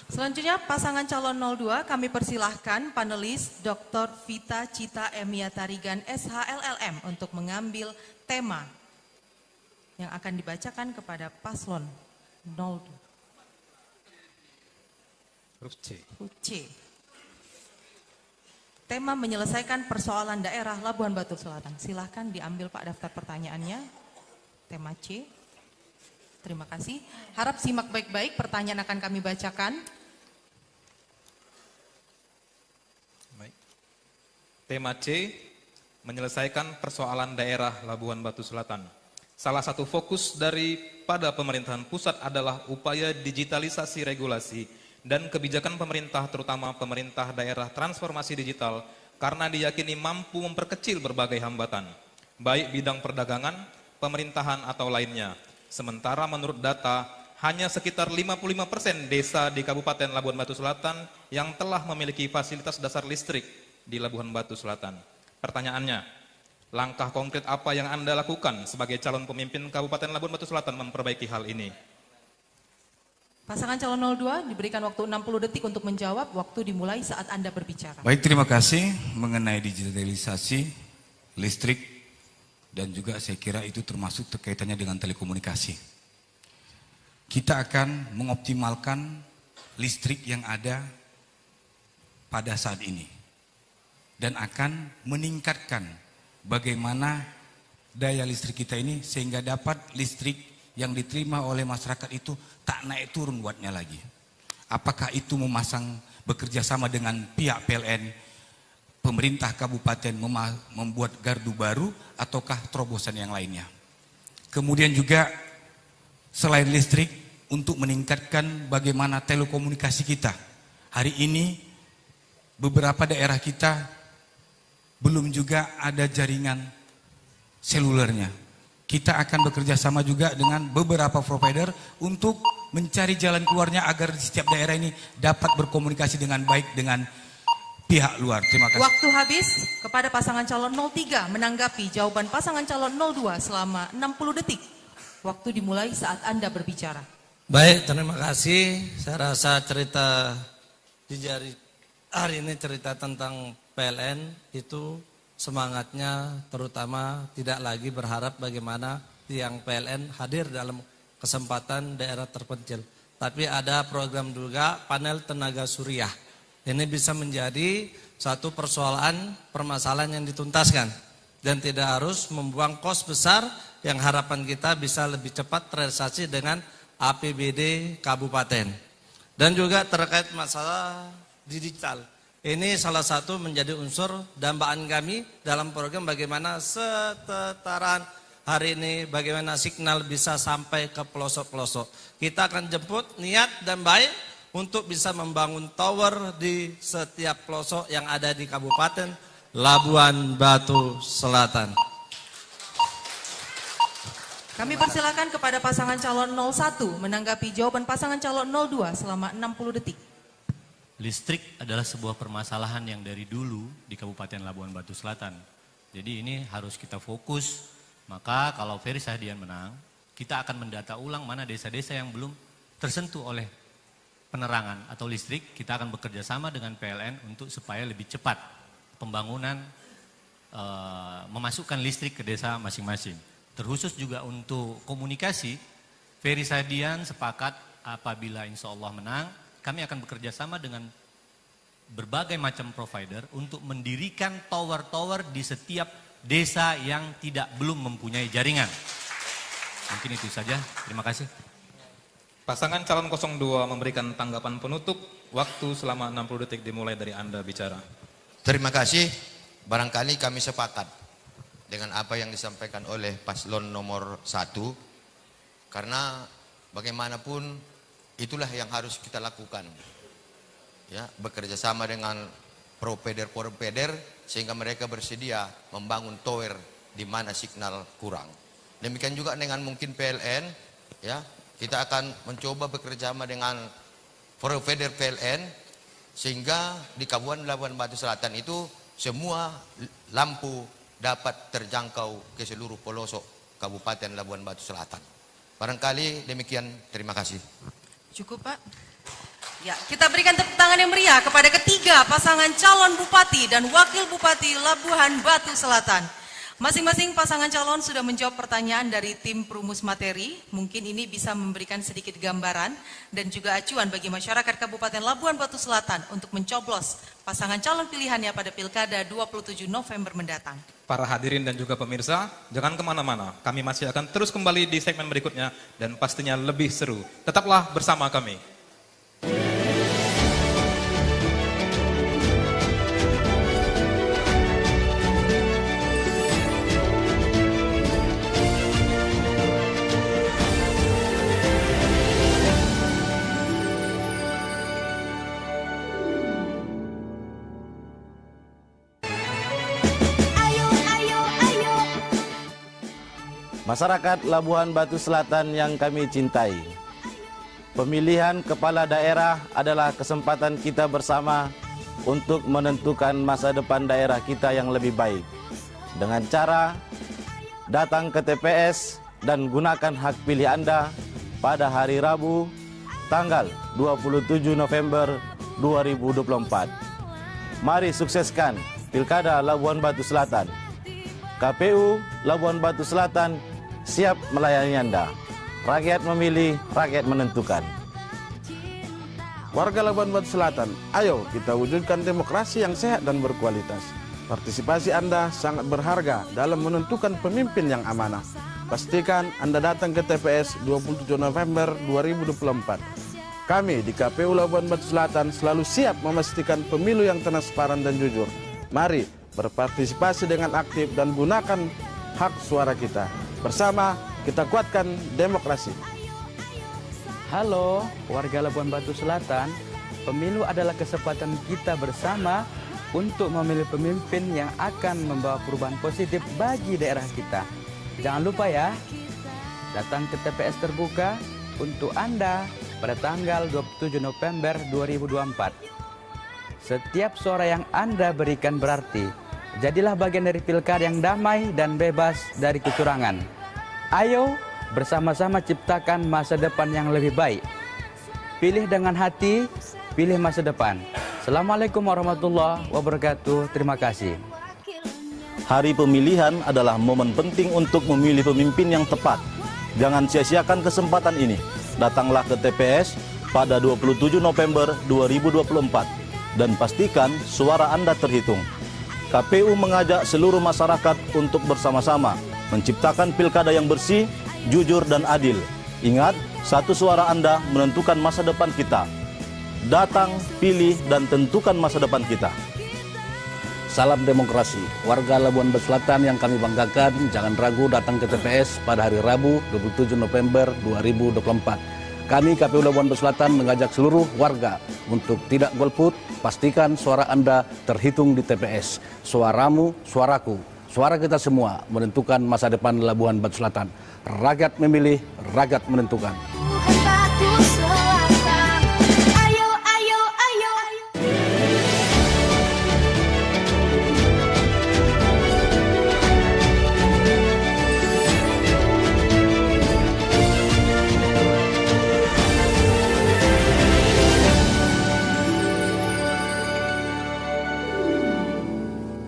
Selanjutnya pasangan calon 02 kami persilahkan panelis Dr. Vita Cita Emia Tarigan SHLLM untuk mengambil tema yang akan dibacakan kepada paslon 02. Huruf C. Huruf C. Tema menyelesaikan persoalan daerah Labuhan Batu Selatan. Silahkan diambil Pak daftar pertanyaannya. Tema C. Terima kasih. Harap simak baik-baik, pertanyaan akan kami bacakan. Baik. Tema C, menyelesaikan persoalan daerah Labuhan Batu Selatan. Salah satu fokus daripada pemerintahan pusat adalah upaya digitalisasi regulasi dan kebijakan pemerintah, terutama pemerintah daerah transformasi digital, karena diyakini mampu memperkecil berbagai hambatan, baik bidang perdagangan, pemerintahan atau lainnya. Sementara menurut data, hanya sekitar 55% desa di Kabupaten Labuhan Batu Selatan yang telah memiliki fasilitas dasar listrik di Labuhan Batu Selatan. Pertanyaannya, langkah konkret apa yang Anda lakukan sebagai calon pemimpin Kabupaten Labuhan Batu Selatan memperbaiki hal ini? Pasangan calon 02 diberikan waktu 60 detik untuk menjawab, waktu dimulai saat Anda berbicara. Baik, terima kasih. Mengenai digitalisasi listrik dan juga saya kira itu termasuk terkaitannya dengan telekomunikasi. Kita akan mengoptimalkan listrik yang ada pada saat ini dan akan meningkatkan bagaimana daya listrik kita ini sehingga dapat listrik yang diterima oleh masyarakat itu tak naik turun wattnya lagi. Apakah itu memasang bekerja sama dengan pihak PLN, pemerintah kabupaten membuat gardu baru ataukah terobosan yang lainnya. Kemudian juga selain listrik untuk meningkatkan bagaimana telekomunikasi kita. Hari ini beberapa daerah kita belum juga ada jaringan selulernya. Kita akan bekerja sama juga dengan beberapa provider untuk mencari jalan keluarnya agar di setiap daerah ini dapat berkomunikasi dengan baik dengan pihak luar. Terima kasih. Waktu habis kepada pasangan calon 03 menanggapi jawaban pasangan calon 02 selama 60 detik. Waktu dimulai saat Anda berbicara. Baik, terima kasih. Saya rasa cerita di hari ini cerita tentang PLN itu semangatnya terutama tidak lagi berharap bagaimana yang PLN hadir dalam kesempatan daerah terpencil. Tapi ada program juga panel tenaga surya. Ini bisa menjadi satu permasalahan yang dituntaskan dan tidak harus membuang kos besar yang harapan kita bisa lebih cepat terrealisasi dengan APBD kabupaten. Dan juga terkait masalah digital. Ini salah satu menjadi unsur dambaan kami dalam program bagaimana setetaraan hari ini, bagaimana signal bisa sampai ke pelosok-pelosok. Kita akan jemput niat dan baik untuk bisa membangun tower di setiap pelosok yang ada di Kabupaten Labuhan Batu Selatan. Kami persilakan kepada pasangan calon 01 menanggapi jawaban pasangan calon 02 selama 60 detik. Listrik adalah sebuah permasalahan yang dari dulu di Kabupaten Labuhan Batu Selatan. Jadi ini harus kita fokus. Maka kalau Ferry Sahdian menang, kita akan mendata ulang mana desa-desa yang belum tersentuh oleh penerangan atau listrik. Kita akan bekerja sama dengan PLN untuk supaya lebih cepat pembangunan memasukkan listrik ke desa masing-masing. Terkhusus juga untuk komunikasi, Ferry Sahdian sepakat apabila insya Allah menang, kami akan bekerja sama dengan berbagai macam provider untuk mendirikan tower-tower di setiap desa yang belum mempunyai jaringan. Mungkin itu saja, terima kasih. Pasangan calon 02 memberikan tanggapan penutup, waktu selama 60 detik dimulai dari Anda bicara. Terima kasih, barangkali kami sepakat dengan apa yang disampaikan oleh paslon nomor 1, karena bagaimanapun itulah yang harus kita lakukan, ya, bekerja sama dengan propeder sehingga mereka bersedia membangun tower di mana signal kurang. Demikian juga dengan mungkin PLN, ya, kita akan mencoba bekerja sama dengan propeder PLN sehingga di Kabupaten Labuhan Batu Selatan itu semua lampu dapat terjangkau ke seluruh pelosok Kabupaten Labuhan Batu Selatan. Barangkali demikian, terima kasih. Cukup, Pak. Ya, kita berikan tepuk tangan yang meriah kepada ketiga pasangan calon bupati dan wakil bupati Labuhan Batu Selatan. Masing-masing pasangan calon sudah menjawab pertanyaan dari tim perumus materi. Mungkin ini bisa memberikan sedikit gambaran dan juga acuan bagi masyarakat Kabupaten Labuhan Batu Selatan untuk mencoblos pasangan calon pilihannya pada Pilkada 27 November mendatang. Para hadirin dan juga pemirsa, jangan kemana-mana. Kami masih akan terus kembali di segmen berikutnya dan pastinya lebih seru. Tetaplah bersama kami. Masyarakat Labuhan Batu Selatan yang kami cintai, pemilihan kepala daerah adalah kesempatan kita bersama untuk menentukan masa depan daerah kita yang lebih baik. Dengan cara datang ke TPS dan gunakan hak pilih Anda pada hari Rabu, tanggal 27 November 2024. Mari sukseskan Pilkada Labuhan Batu Selatan. KPU Labuhan Batu Selatan siap melayani Anda. Rakyat memilih, rakyat menentukan. Warga Labuhan Batu Selatan, ayo kita wujudkan demokrasi yang sehat dan berkualitas. Partisipasi Anda sangat berharga dalam menentukan pemimpin yang amanah. Pastikan Anda datang ke TPS 27 November 2024. Kami di KPU Labuhan Batu Selatan selalu siap memastikan pemilu yang transparan dan jujur. Mari berpartisipasi dengan aktif dan gunakan hak suara kita. Bersama kita kuatkan demokrasi. Halo, warga Labuhan Batu Selatan. Pemilu adalah kesempatan kita bersama untuk memilih pemimpin yang akan membawa perubahan positif bagi daerah kita. Jangan lupa ya, datang ke TPS terbuka untuk Anda pada tanggal 27 November 2024. Setiap suara yang Anda berikan berarti. Jadilah bagian dari pilkada yang damai dan bebas dari kecurangan. Ayo bersama-sama ciptakan masa depan yang lebih baik. Pilih dengan hati, pilih masa depan. Assalamualaikum warahmatullahi wabarakatuh. Terima kasih. Hari pemilihan adalah momen penting untuk memilih pemimpin yang tepat. Jangan sia-siakan kesempatan ini. Datanglah ke TPS pada 27 November 2024 dan pastikan suara Anda terhitung. KPU mengajak seluruh masyarakat untuk bersama-sama menciptakan pilkada yang bersih, jujur dan adil. Ingat, satu suara Anda menentukan masa depan kita. Datang, pilih dan tentukan masa depan kita. Salam demokrasi. Warga Labuhan Batu Selatan yang kami banggakan, jangan ragu datang ke TPS pada hari Rabu 27 November 2024. Kami KPU Labuhan Batu Selatan mengajak seluruh warga untuk tidak golput, pastikan suara Anda terhitung di TPS. Suaramu, suaraku, suara kita semua menentukan masa depan Labuhan Batu Selatan. Rakyat memilih, rakyat menentukan.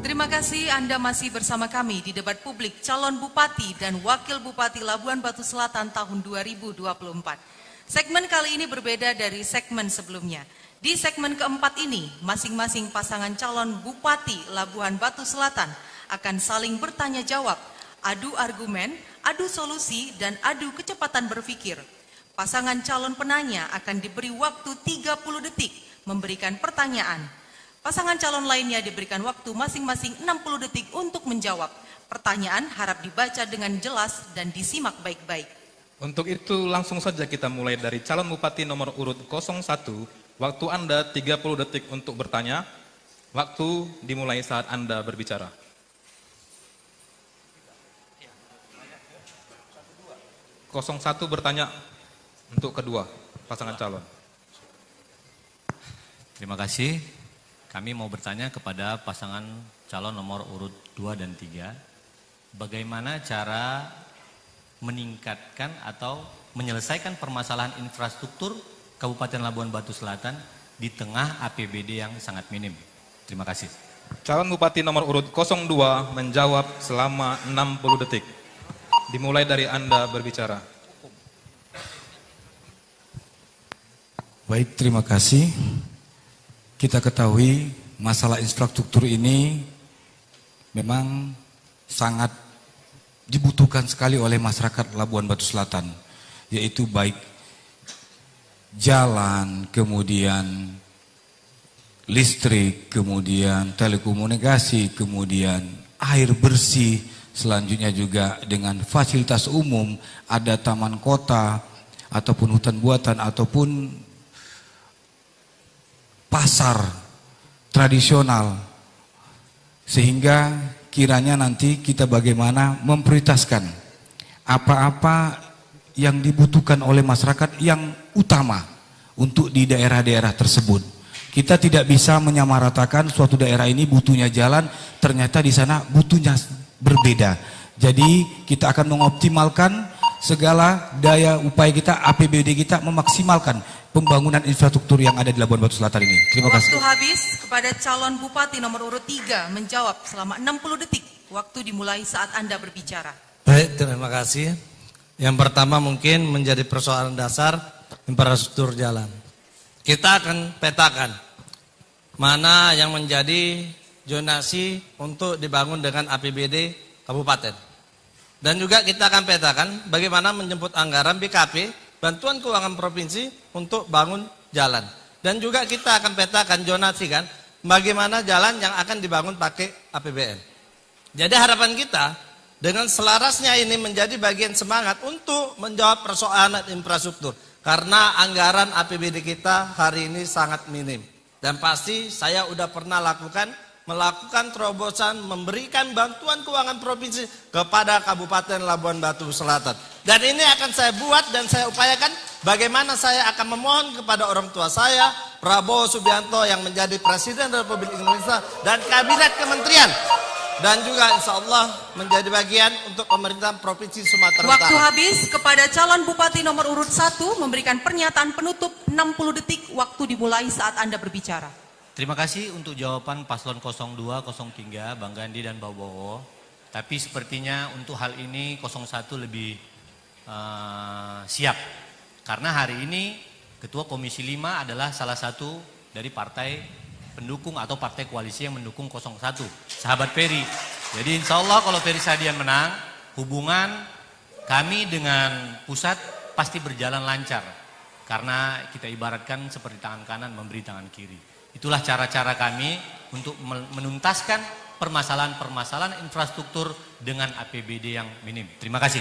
Terima kasih Anda masih bersama kami di debat publik calon bupati dan wakil bupati Labuhan Batu Selatan tahun 2024. Segmen kali ini berbeda dari segmen sebelumnya. Di segmen keempat ini, masing-masing pasangan calon bupati Labuhan Batu Selatan akan saling bertanya jawab, adu argumen, adu solusi, dan adu kecepatan berpikir. Pasangan calon penanya akan diberi waktu 30 detik memberikan pertanyaan. Pasangan calon lainnya diberikan waktu masing-masing 60 detik untuk menjawab. pertanyaan harap dibaca dengan jelas dan disimak baik-baik. Untuk itu langsung saja kita mulai dari calon bupati nomor urut 01. Waktu Anda 30 detik untuk bertanya. Waktu dimulai saat Anda berbicara. Kosong 01 bertanya untuk kedua pasangan calon. Terima kasih. Kami mau bertanya kepada pasangan calon nomor urut 2 dan 3. Bagaimana cara meningkatkan atau menyelesaikan permasalahan infrastruktur Kabupaten Labuan Batu Selatan di tengah APBD yang sangat minim. Terima kasih. Calon bupati nomor urut 02 menjawab selama 60 detik. Dimulai dari Anda berbicara. Baik, terima kasih. Kita ketahui masalah infrastruktur ini memang sangat dibutuhkan sekali oleh masyarakat Labuan Batu Selatan, yaitu baik jalan, kemudian listrik, kemudian telekomunikasi, kemudian air bersih, selanjutnya juga dengan fasilitas umum, ada taman kota, ataupun hutan buatan, ataupun pasar tradisional, sehingga kiranya nanti kita bagaimana memprioritaskan apa-apa yang dibutuhkan oleh masyarakat yang utama untuk di daerah-daerah tersebut. Kita tidak bisa menyamaratakan suatu daerah ini butuhnya jalan, ternyata di sana butuhnya berbeda. Jadi kita akan mengoptimalkan segala daya upaya kita, APBD kita, memaksimalkan pembangunan infrastruktur yang ada di Labuan Batu Selatan ini. Terima kasih. Waktu habis. Kepada calon bupati nomor urut 3 menjawab selama 60 detik. Waktu dimulai saat Anda berbicara. Baik, terima kasih. Yang pertama mungkin menjadi persoalan dasar infrastruktur jalan. Kita akan petakan mana yang menjadi zonasi untuk dibangun dengan APBD kabupaten. Dan juga kita akan petakan bagaimana menjemput anggaran BKP, bantuan keuangan provinsi untuk bangun jalan. Dan juga kita akan petakan zonasi kan, bagaimana jalan yang akan dibangun pakai APBN. Jadi harapan kita dengan selarasnya ini menjadi bagian semangat untuk menjawab persoalan infrastruktur. Karena anggaran APBD kita hari ini sangat minim. Dan pasti saya udah pernah melakukan terobosan, memberikan bantuan keuangan provinsi kepada Kabupaten Labuan Batu Selatan. Dan ini akan saya buat dan saya upayakan bagaimana saya akan memohon kepada orang tua saya, Prabowo Subianto yang menjadi Presiden Republik Indonesia dan Kabinet Kementerian. Dan juga insya Allah menjadi bagian untuk pemerintahan Provinsi Sumatera Utara. Waktu habis. Kepada calon bupati nomor urut 1 memberikan pernyataan penutup 60 detik. Waktu dimulai saat Anda berbicara. Terima kasih untuk jawaban paslon 02, 03, Bang Gandhi dan Pak Bowo. Tapi sepertinya untuk hal ini 01 lebih siap. Karena hari ini Ketua Komisi 5 adalah salah satu dari partai pendukung atau partai koalisi yang mendukung 01, sahabat Ferry. Jadi insya Allah kalau Ferry Sahdian menang, hubungan kami dengan pusat pasti berjalan lancar. Karena kita ibaratkan seperti tangan kanan memberi tangan kiri. Itulah cara-cara kami untuk menuntaskan permasalahan-permasalahan infrastruktur dengan APBD yang minim. Terima kasih.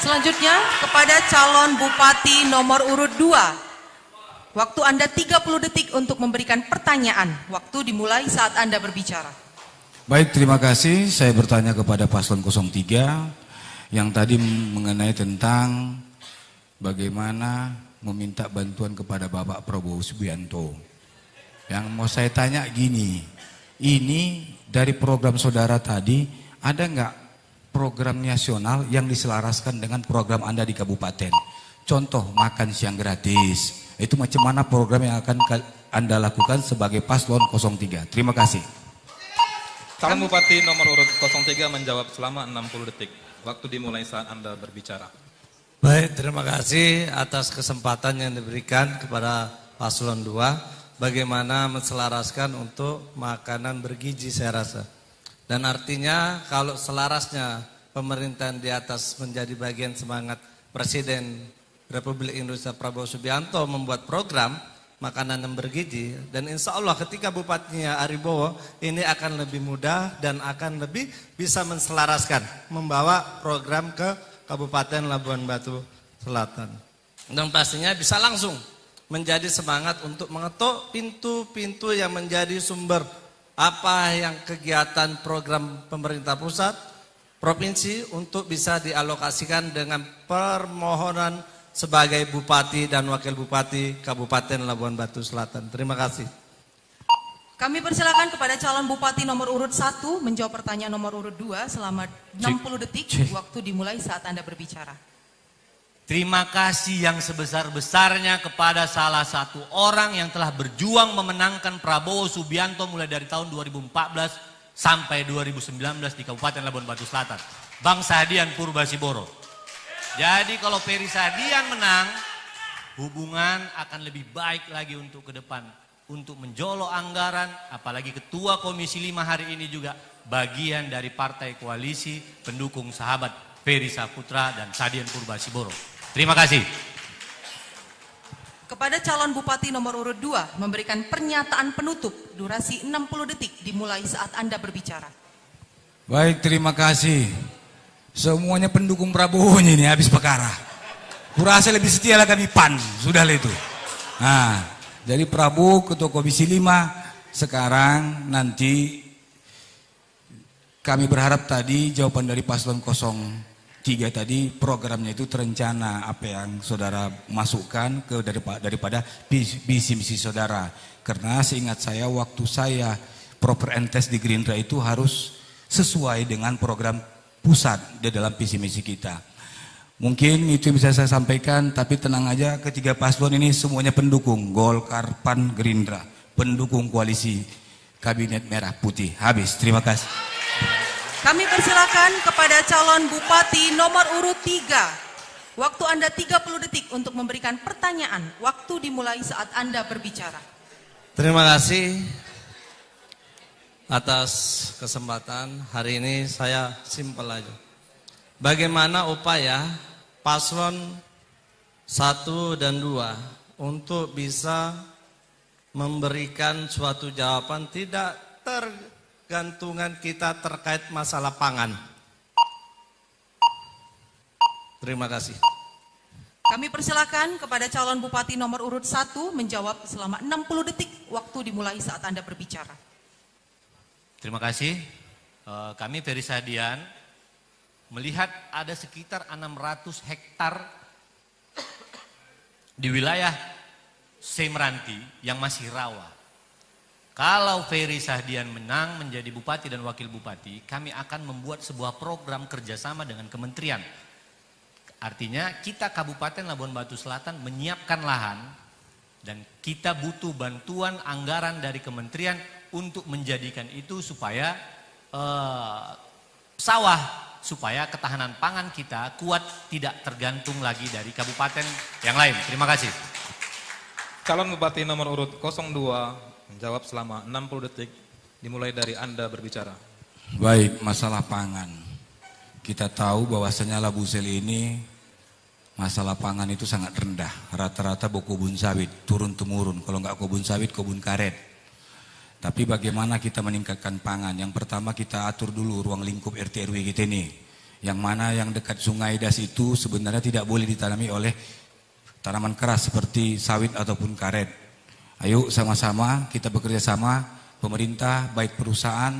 Selanjutnya kepada calon bupati nomor urut 2. Waktu Anda 30 detik untuk memberikan pertanyaan. Waktu dimulai saat Anda berbicara. Baik, terima kasih. Saya bertanya kepada paslon 03 yang tadi mengenai tentang bagaimana meminta bantuan kepada Bapak Prabowo Subianto. Yang mau saya tanya gini, ini dari program saudara tadi ada nggak program nasional yang diselaraskan dengan program Anda di kabupaten? Contoh makan siang gratis. Itu macam mana program yang akan Anda lakukan sebagai paslon 03? Terima kasih. Calon bupati nomor urut 03 menjawab selama 60 detik. Waktu dimulai saat Anda berbicara. Baik, terima kasih atas kesempatan yang diberikan kepada paslon 2. Bagaimana menselaraskan untuk makanan bergizi saya rasa. Dan artinya kalau selarasnya pemerintahan di atas menjadi bagian semangat Presiden Republik Indonesia Prabowo Subianto membuat program, makanan yang bergizi, dan insya Allah ketika Bupatinya Ari Bowo ini akan lebih mudah dan akan lebih bisa menselaraskan membawa program ke Kabupaten Labuhan Batu Selatan, dan pastinya bisa langsung menjadi semangat untuk mengetuk pintu-pintu yang menjadi sumber apa yang kegiatan program pemerintah pusat, provinsi untuk bisa dialokasikan dengan permohonan sebagai Bupati dan Wakil Bupati Kabupaten Labuhan Batu Selatan. Terima kasih. Kami persilakan kepada calon Bupati nomor urut 1 menjawab pertanyaan nomor urut 2 selama 60 detik. Waktu dimulai saat Anda berbicara. Terima kasih yang sebesar-besarnya kepada salah satu orang yang telah berjuang memenangkan Prabowo Subianto mulai dari tahun 2014 sampai 2019 di Kabupaten Labuhan Batu Selatan. Bang Sahdian Purbasiboro. Jadi kalau Ferry Sahdian menang, hubungan akan lebih baik lagi untuk ke depan. Untuk menjolok anggaran, apalagi Ketua Komisi 5 hari ini juga bagian dari partai koalisi pendukung sahabat Ferry Saputra dan Sahdian Purbasiboro. Terima kasih. Kepada calon Bupati nomor urut 2 memberikan pernyataan penutup durasi 60 detik dimulai saat Anda berbicara. Baik, terima kasih. Semuanya pendukung Prabowo ini habis perkara. Kurasa lebih setia lah kami PAN, sudahlah itu. Nah, jadi Prabowo Ketua Komisi 5 sekarang nanti kami berharap tadi jawaban dari paslon 03 tadi programnya itu terencana apa yang saudara masukkan ke daripada visi misi saudara. Karena seingat saya waktu saya proper and test di Gerindra itu harus sesuai dengan program pusat di dalam visi misi kita. Mungkin itu yang bisa saya sampaikan, tapi tenang aja, ketiga paslon ini semuanya pendukung Golkar, PAN, Gerindra, pendukung koalisi Kabinet Merah Putih. Habis, terima kasih. Kami persilakan kepada calon Bupati nomor urut 3. Waktu Anda 30 detik untuk memberikan pertanyaan. Waktu dimulai saat Anda berbicara. Terima kasih atas kesempatan hari ini. Saya simpel aja. Bagaimana upaya paslon 1 dan 2 untuk bisa memberikan suatu jawaban tidak tergantungan kita terkait masalah pangan. Terima kasih. Kami persilakan kepada calon Bupati nomor urut 1 menjawab selama 60 detik. Waktu dimulai saat Anda berbicara. Terima kasih. Kami Ferry Sahdian melihat ada sekitar 600 hektar di wilayah Semeranti yang masih rawa. Kalau Ferry Sahdian menang menjadi Bupati dan Wakil Bupati, kami akan membuat sebuah program kerjasama dengan kementerian. Artinya kita Kabupaten Labuhan Batu Selatan menyiapkan lahan dan kita butuh bantuan anggaran dari kementerian untuk menjadikan itu supaya sawah, supaya ketahanan pangan kita kuat, tidak tergantung lagi dari kabupaten yang lain. Terima kasih. Calon Bupati nomor urut 02 menjawab selama 60 detik dimulai dari Anda berbicara. Baik, masalah pangan. Kita tahu bahwasanya Labusel ini masalah pangan itu sangat rendah. Rata-rata kebun sawit, turun-temurun. Kalau nggak kebun sawit, kebun karet. Tapi bagaimana kita meningkatkan pangan? Yang pertama kita atur dulu ruang lingkup RT RW kita ini. Yang mana yang dekat Sungai Das itu sebenarnya tidak boleh ditanami oleh tanaman keras seperti sawit ataupun karet. Ayo sama-sama kita bekerja sama, pemerintah, baik perusahaan.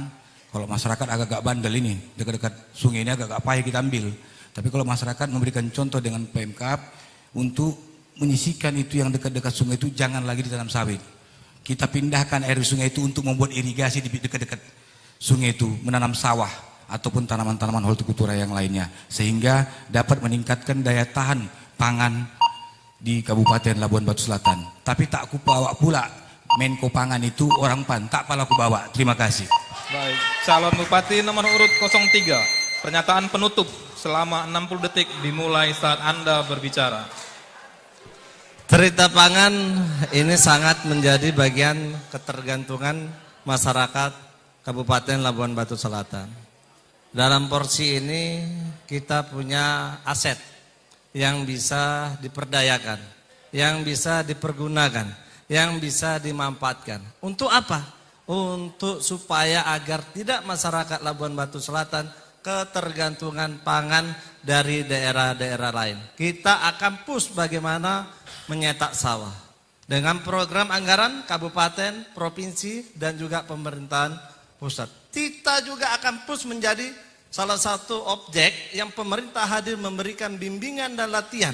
Kalau masyarakat agak-agak bandel ini, dekat-dekat sungai ini agak-agak payah kita ambil. Tapi kalau masyarakat memberikan contoh dengan PMK untuk menyisihkan itu yang dekat-dekat sungai itu jangan lagi ditanam sawit. Kita pindahkan air sungai itu untuk membuat irigasi di dekat-dekat sungai itu, menanam sawah ataupun tanaman-tanaman hortikultura yang lainnya, sehingga dapat meningkatkan daya tahan pangan di Kabupaten Labuhan Batu Selatan. Tapi tak ku bawa pula Menko Pangan itu orang PAN, tak pala ku bawa. Terima kasih. Baik, calon Bupati nomor urut 03, pernyataan penutup selama 60 detik dimulai saat Anda berbicara. Cerita pangan ini sangat menjadi bagian ketergantungan masyarakat Kabupaten Labuhan Batu Selatan. Dalam porsi ini kita punya aset yang bisa diperdayakan, yang bisa dipergunakan, yang bisa dimanfaatkan. Untuk apa? Untuk supaya agar tidak masyarakat Labuan Batu Selatan ketergantungan pangan dari daerah-daerah lain. Kita akan push bagaimana menyetak sawah. Dengan program anggaran kabupaten, provinsi, dan juga pemerintahan pusat. Kita juga akan push menjadi salah satu objek yang pemerintah hadir memberikan bimbingan dan latihan.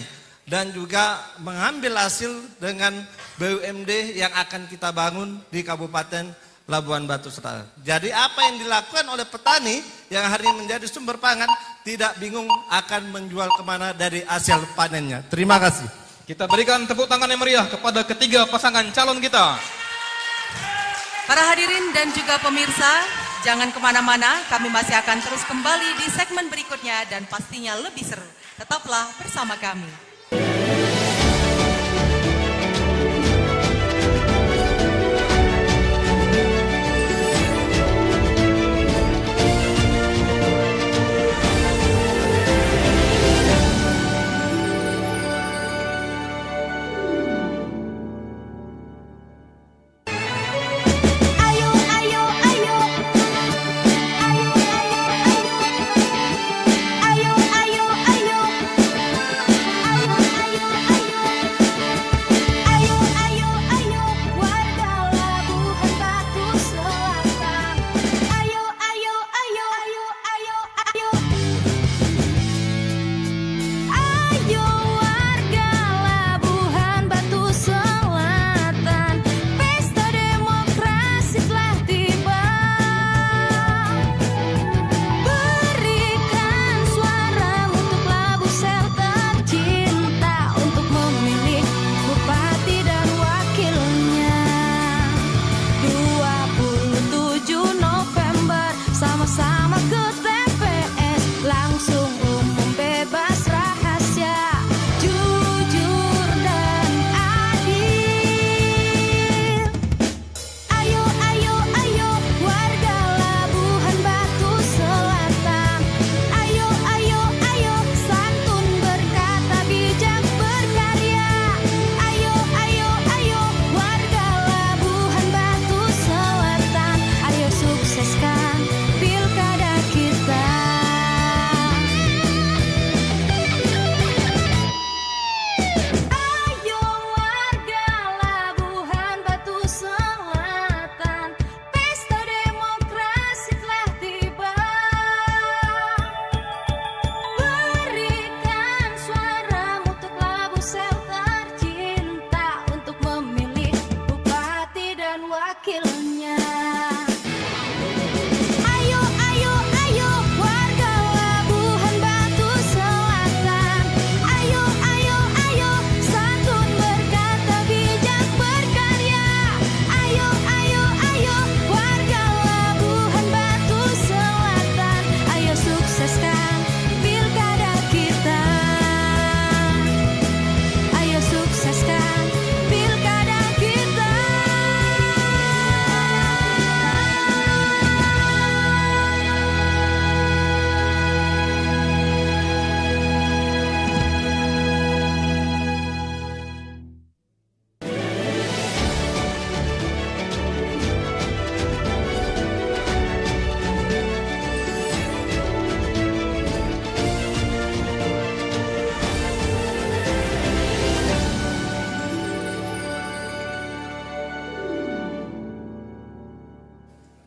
Dan juga mengambil hasil dengan BUMD yang akan kita bangun di Kabupaten Labuan Batu Selatan. Jadi apa yang dilakukan oleh petani yang hari ini menjadi sumber pangan tidak bingung akan menjual kemana dari hasil panennya. Terima kasih. Kita berikan tepuk tangan yang meriah kepada ketiga pasangan calon kita. Para hadirin dan juga pemirsa, jangan kemana-mana, kami masih akan terus kembali di segmen berikutnya dan pastinya lebih seru. Tetaplah bersama kami.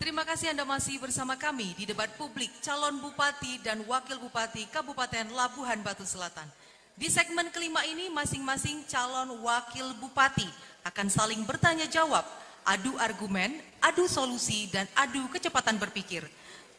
Terima kasih Anda masih bersama kami di debat publik calon bupati dan wakil bupati Kabupaten Labuhan Batu Selatan. Di segmen kelima ini masing-masing calon wakil bupati akan saling bertanya jawab, adu argumen, adu solusi, dan adu kecepatan berpikir.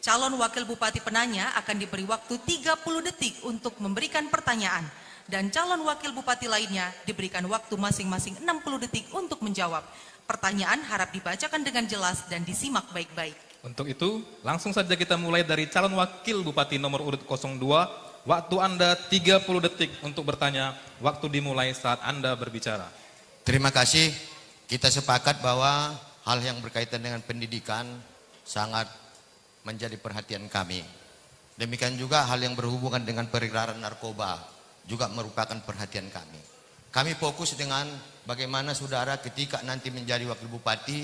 Calon wakil bupati penanya akan diberi waktu 30 detik untuk memberikan pertanyaan. Dan calon wakil bupati lainnya diberikan waktu masing-masing 60 detik untuk menjawab. Pertanyaan harap dibacakan dengan jelas dan disimak baik-baik. Untuk itu, langsung saja kita mulai dari calon wakil bupati nomor urut 02. Waktu Anda 30 detik untuk bertanya, waktu dimulai saat Anda berbicara. Terima kasih. Kita sepakat bahwa hal yang berkaitan dengan pendidikan sangat menjadi perhatian kami. Demikian juga hal yang berhubungan dengan peredaran narkoba juga merupakan perhatian kami. Kami fokus dengan bagaimana saudara ketika nanti menjadi wakil bupati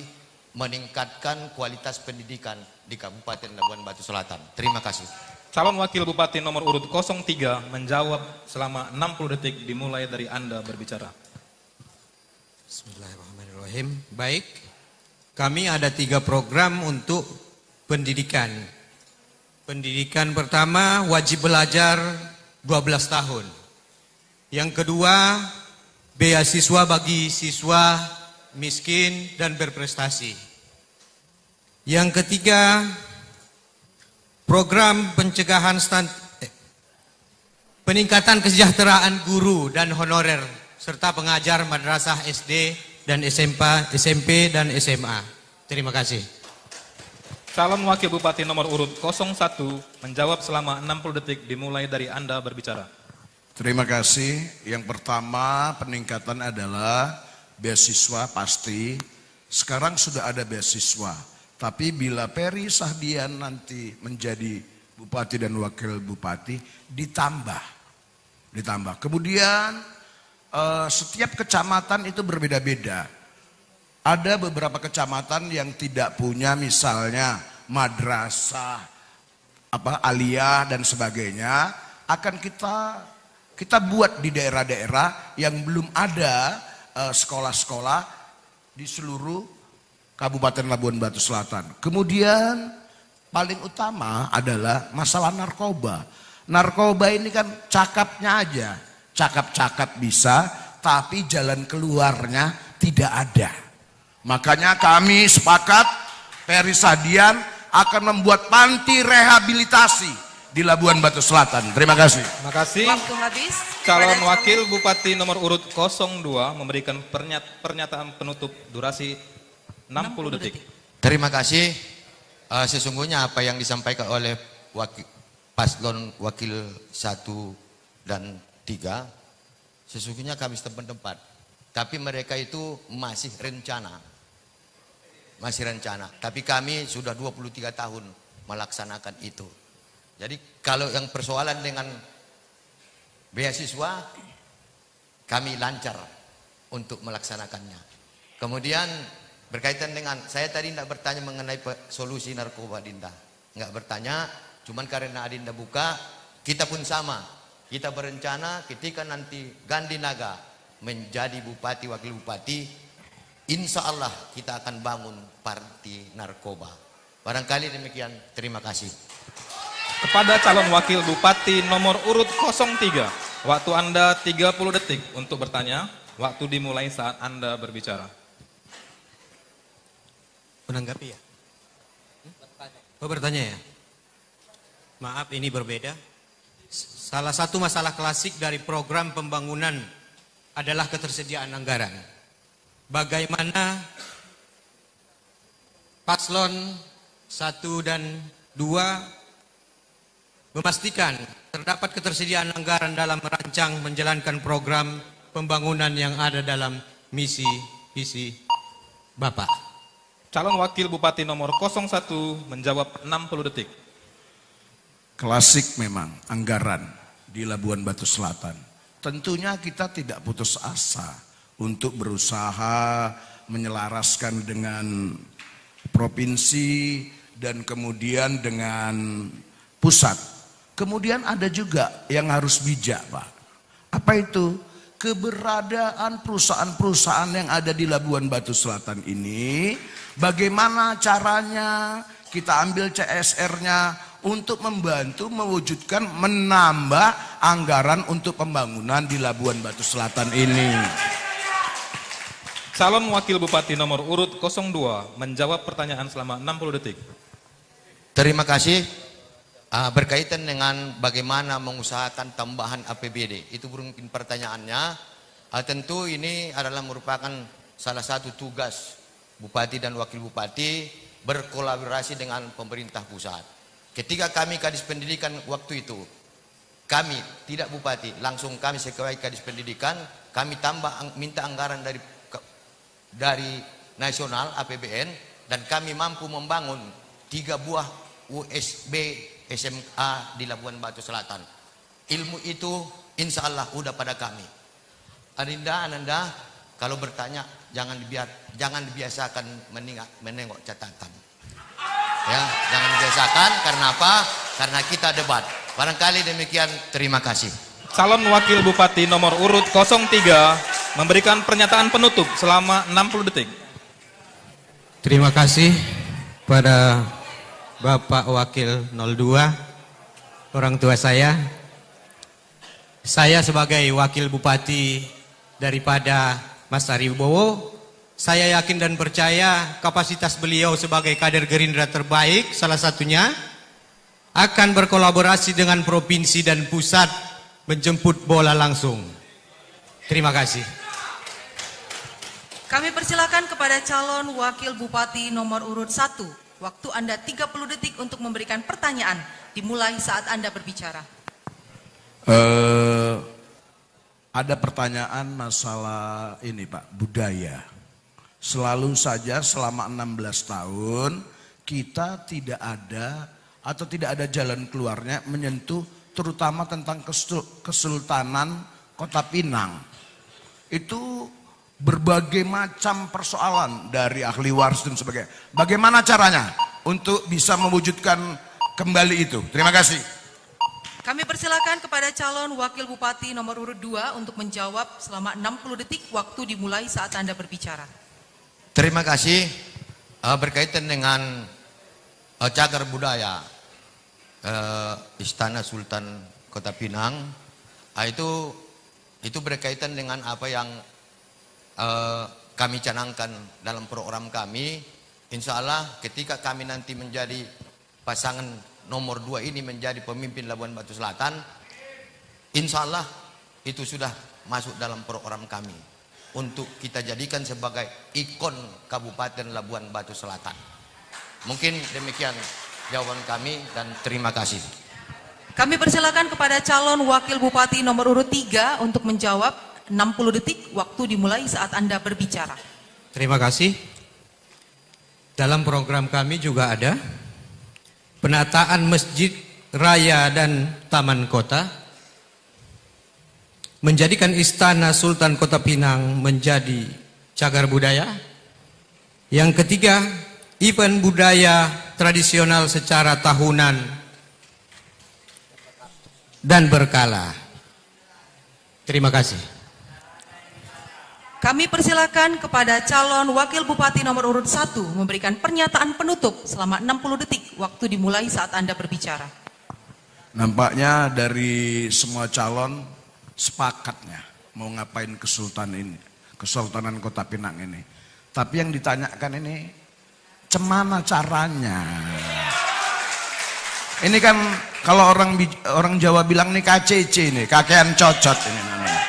meningkatkan kualitas pendidikan di Kabupaten Labuan Batu Selatan. Terima kasih. Calon wakil bupati nomor urut 03 menjawab selama 60 detik dimulai dari Anda berbicara. Bismillahirrahmanirrahim. Baik, kami ada 3 program untuk pendidikan. Pendidikan pertama wajib belajar 12 tahun. Yang kedua, beasiswa bagi siswa miskin dan berprestasi. Yang ketiga, program pencegahan peningkatan kesejahteraan guru dan honorer serta pengajar madrasah SD dan SMP dan SMA. Terima kasih. Calon wakil bupati nomor urut 01 menjawab selama 60 detik dimulai dari Anda berbicara. Terima kasih. Yang pertama peningkatan adalah beasiswa pasti. Sekarang sudah ada beasiswa. Tapi bila Peri Sahdian nanti menjadi bupati dan wakil bupati ditambah. Kemudian setiap kecamatan itu berbeda-beda. Ada beberapa kecamatan yang tidak punya misalnya madrasah, aliyah dan sebagainya. Akan kita buat di daerah-daerah yang belum ada sekolah-sekolah di seluruh Kabupaten Labuan Batu Selatan. Kemudian paling utama adalah masalah narkoba. Narkoba ini kan cakapnya aja, cakap-cakap bisa, tapi jalan keluarnya tidak ada. Makanya kami sepakat Peri Sahdian akan membuat panti rehabilitasi di Labuan Batu Selatan. Terima kasih. Terima kasih. Waktu habis. Calon wakil bupati nomor urut 02 memberikan pernyataan penutup durasi 60 detik. Terima kasih. Sesungguhnya apa yang disampaikan oleh paslon wakil 1 dan 3 sesungguhnya kami setempat. Tapi mereka itu masih rencana. Tapi kami sudah 23 tahun melaksanakan itu. Jadi kalau yang persoalan dengan beasiswa, kami lancar untuk melaksanakannya. Kemudian berkaitan dengan, saya tadi tidak bertanya mengenai solusi narkoba Adinda. Enggak bertanya, cuman karena Adinda buka, kita pun sama. Kita berencana ketika nanti Gandhi Naga menjadi bupati, wakil bupati, insya Allah kita akan bangun parti narkoba. Barangkali demikian, terima kasih. Kepada calon wakil bupati nomor urut 03, waktu Anda 30 detik untuk bertanya. Waktu dimulai saat Anda berbicara. Menanggapi ya? Oh, bertanya ya? Maaf, ini berbeda. Salah satu masalah klasik dari program pembangunan adalah ketersediaan anggaran. Bagaimana paslon 1 dan 2 memastikan terdapat ketersediaan anggaran dalam merancang menjalankan program pembangunan yang ada dalam misi visi Bapak. Calon wakil bupati nomor 01 menjawab 60 detik. Klasik memang anggaran di Labuan Batu Selatan. Tentunya kita tidak putus asa untuk berusaha menyelaraskan dengan provinsi dan kemudian dengan pusat. Kemudian ada juga yang harus bijak, Pak. Apa itu? Keberadaan perusahaan-perusahaan yang ada di Labuan Batu Selatan ini, bagaimana caranya kita ambil CSR-nya untuk membantu mewujudkan menambah anggaran untuk pembangunan di Labuan Batu Selatan ini. Calon wakil bupati nomor urut 02 menjawab pertanyaan selama 60 detik. Terima kasih. Berkaitan dengan bagaimana mengusahakan tambahan APBD, itu mungkin pertanyaannya. Tentu ini adalah merupakan salah satu tugas bupati dan wakil bupati berkolaborasi dengan pemerintah pusat. Ketika kami Kadis Pendidikan waktu itu, kami tidak bupati, langsung kami sebagai Kadis Pendidikan, kami tambah minta anggaran dari nasional APBN, dan kami mampu membangun 3 buah USB SMA di Labuan Batu Selatan. Ilmu itu insya Allah udah pada kami. Adinda, Ananda, kalau bertanya jangan dibiasakan menengok catatan. Ya, jangan dibiasakan. Karena apa? Karena kita debat. Barangkali demikian. Terima kasih. Calon Wakil Bupati nomor urut 03 memberikan pernyataan penutup selama 60 detik. Terima kasih pada Bapak Wakil 02, orang tua saya. Saya sebagai Wakil Bupati daripada Mas Ari Wibowo, saya yakin dan percaya kapasitas beliau sebagai kader Gerindra terbaik, salah satunya akan berkolaborasi dengan provinsi dan pusat menjemput bola langsung. Terima kasih. Kami persilakan kepada calon Wakil Bupati nomor urut 1. Waktu Anda 30 detik untuk memberikan pertanyaan, dimulai saat Anda berbicara. Ada pertanyaan masalah ini Pak, budaya. Selalu saja selama 16 tahun kita tidak ada atau tidak ada jalan keluarnya menyentuh terutama tentang Kesultanan Kota Pinang. Itu berbagai macam persoalan dari ahli waris dan sebagainya. Bagaimana caranya untuk bisa mewujudkan kembali itu? Terima kasih. Kami persilakan kepada calon Wakil Bupati nomor urut 2 untuk menjawab selama 60 detik. Waktu dimulai saat Anda berbicara. Terima kasih. Berkaitan dengan cagar budaya Istana Sultan Kota Pinang, itu berkaitan dengan apa yang kami canangkan dalam program kami. Insya Allah ketika kami nanti menjadi pasangan nomor 2 ini menjadi pemimpin Labuan Batu Selatan, insya Allah itu sudah masuk dalam program kami untuk kita jadikan sebagai ikon Kabupaten Labuan Batu Selatan. Mungkin demikian jawaban kami dan terima kasih. Kami persilakan kepada calon Wakil Bupati nomor urut 3 untuk menjawab 60 detik. Waktu dimulai saat Anda berbicara. Terima kasih. Dalam program kami juga ada penataan masjid raya dan taman kota, menjadikan Istana Sultan Kota Pinang menjadi cagar budaya. Yang ketiga, event budaya tradisional secara tahunan dan berkala. Terima kasih. Kami persilakan kepada calon Wakil Bupati nomor urut 1 memberikan pernyataan penutup selama 60 detik. Waktu dimulai saat Anda berbicara. Nampaknya dari semua calon sepakatnya mau ngapain Kesultanan Kota Pinang ini. Tapi yang ditanyakan ini, cemana caranya? Ini kan kalau orang Jawa bilang nih KCC ini, kakean cocot ini namanya.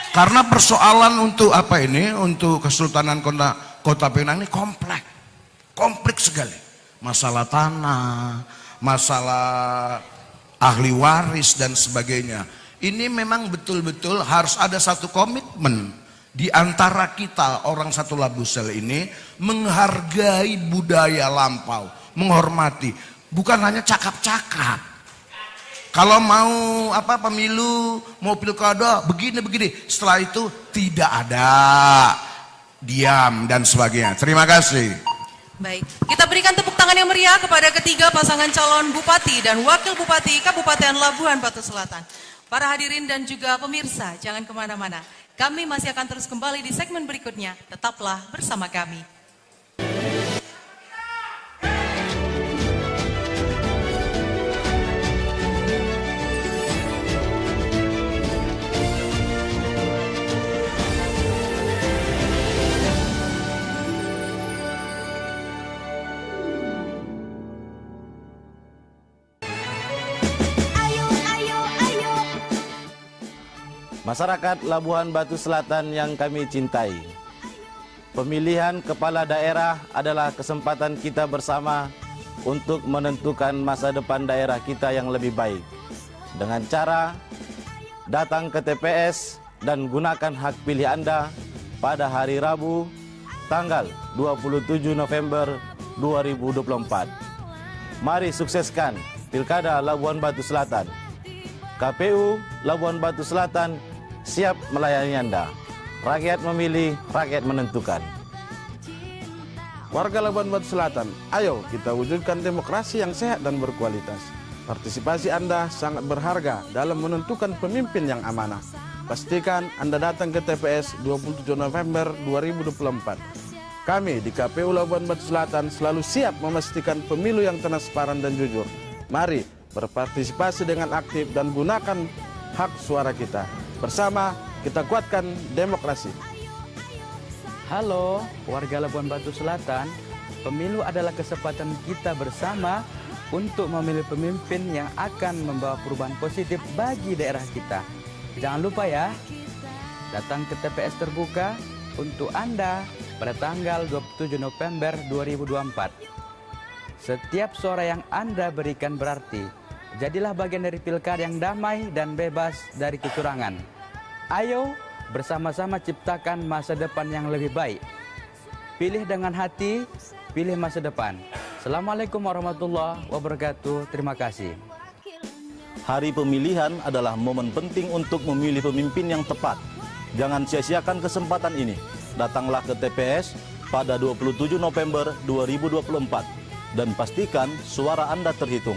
Karena persoalan untuk apa ini, untuk Kesultanan Kota Pinang ini kompleks sekali. Masalah tanah, masalah ahli waris dan sebagainya. Ini memang betul-betul harus ada satu komitmen di antara kita orang satu Labusel ini menghargai budaya lampau, menghormati, bukan hanya cakap-cakap. Kalau mau pemilu, mau pilkada, begini, setelah itu tidak ada, diam dan sebagainya. Terima kasih. Baik, kita berikan tepuk tangan yang meriah kepada ketiga pasangan calon Bupati dan Wakil Bupati Kabupaten Labuan Batu Selatan. Para hadirin dan juga pemirsa, jangan kemana-mana. Kami masih akan terus kembali di segmen berikutnya. Tetaplah bersama kami. Masyarakat Labuan Batu Selatan yang kami cintai, pemilihan kepala daerah adalah kesempatan kita bersama untuk menentukan masa depan daerah kita yang lebih baik. Dengan cara datang ke TPS dan gunakan hak pilih Anda pada hari Rabu, tanggal 27 November 2024. Mari sukseskan Pilkada Labuan Batu Selatan. KPU Labuan Batu Selatan siap melayani Anda. rakyat memilih, rakyat menentukan. Warga Labuan Batu Selatan, ayo kita wujudkan demokrasi yang sehat dan berkualitas. Partisipasi Anda sangat berharga dalam menentukan pemimpin yang amanah. Pastikan Anda datang ke TPS 27 November 2024. Kami di KPU Labuan Batu Selatan selalu siap memastikan pemilu yang transparan dan jujur. Mari berpartisipasi dengan aktif dan gunakan hak suara kita. Bersama kita kuatkan demokrasi. Halo, warga Labuan Batu Selatan. Pemilu adalah kesempatan kita bersama untuk memilih pemimpin yang akan membawa perubahan positif bagi daerah kita. Jangan lupa ya, datang ke TPS terbuka untuk Anda pada tanggal 27 November 2024. Setiap suara yang Anda berikan berarti. Jadilah bagian dari pilkada yang damai dan bebas dari kecurangan. Ayo bersama-sama ciptakan masa depan yang lebih baik. Pilih dengan hati, pilih masa depan. Assalamualaikum warahmatullahi wabarakatuh. Terima kasih. Hari pemilihan adalah momen penting untuk memilih pemimpin yang tepat. Jangan sia-siakan kesempatan ini. Datanglah ke TPS pada 27 November 2024 dan pastikan suara Anda terhitung.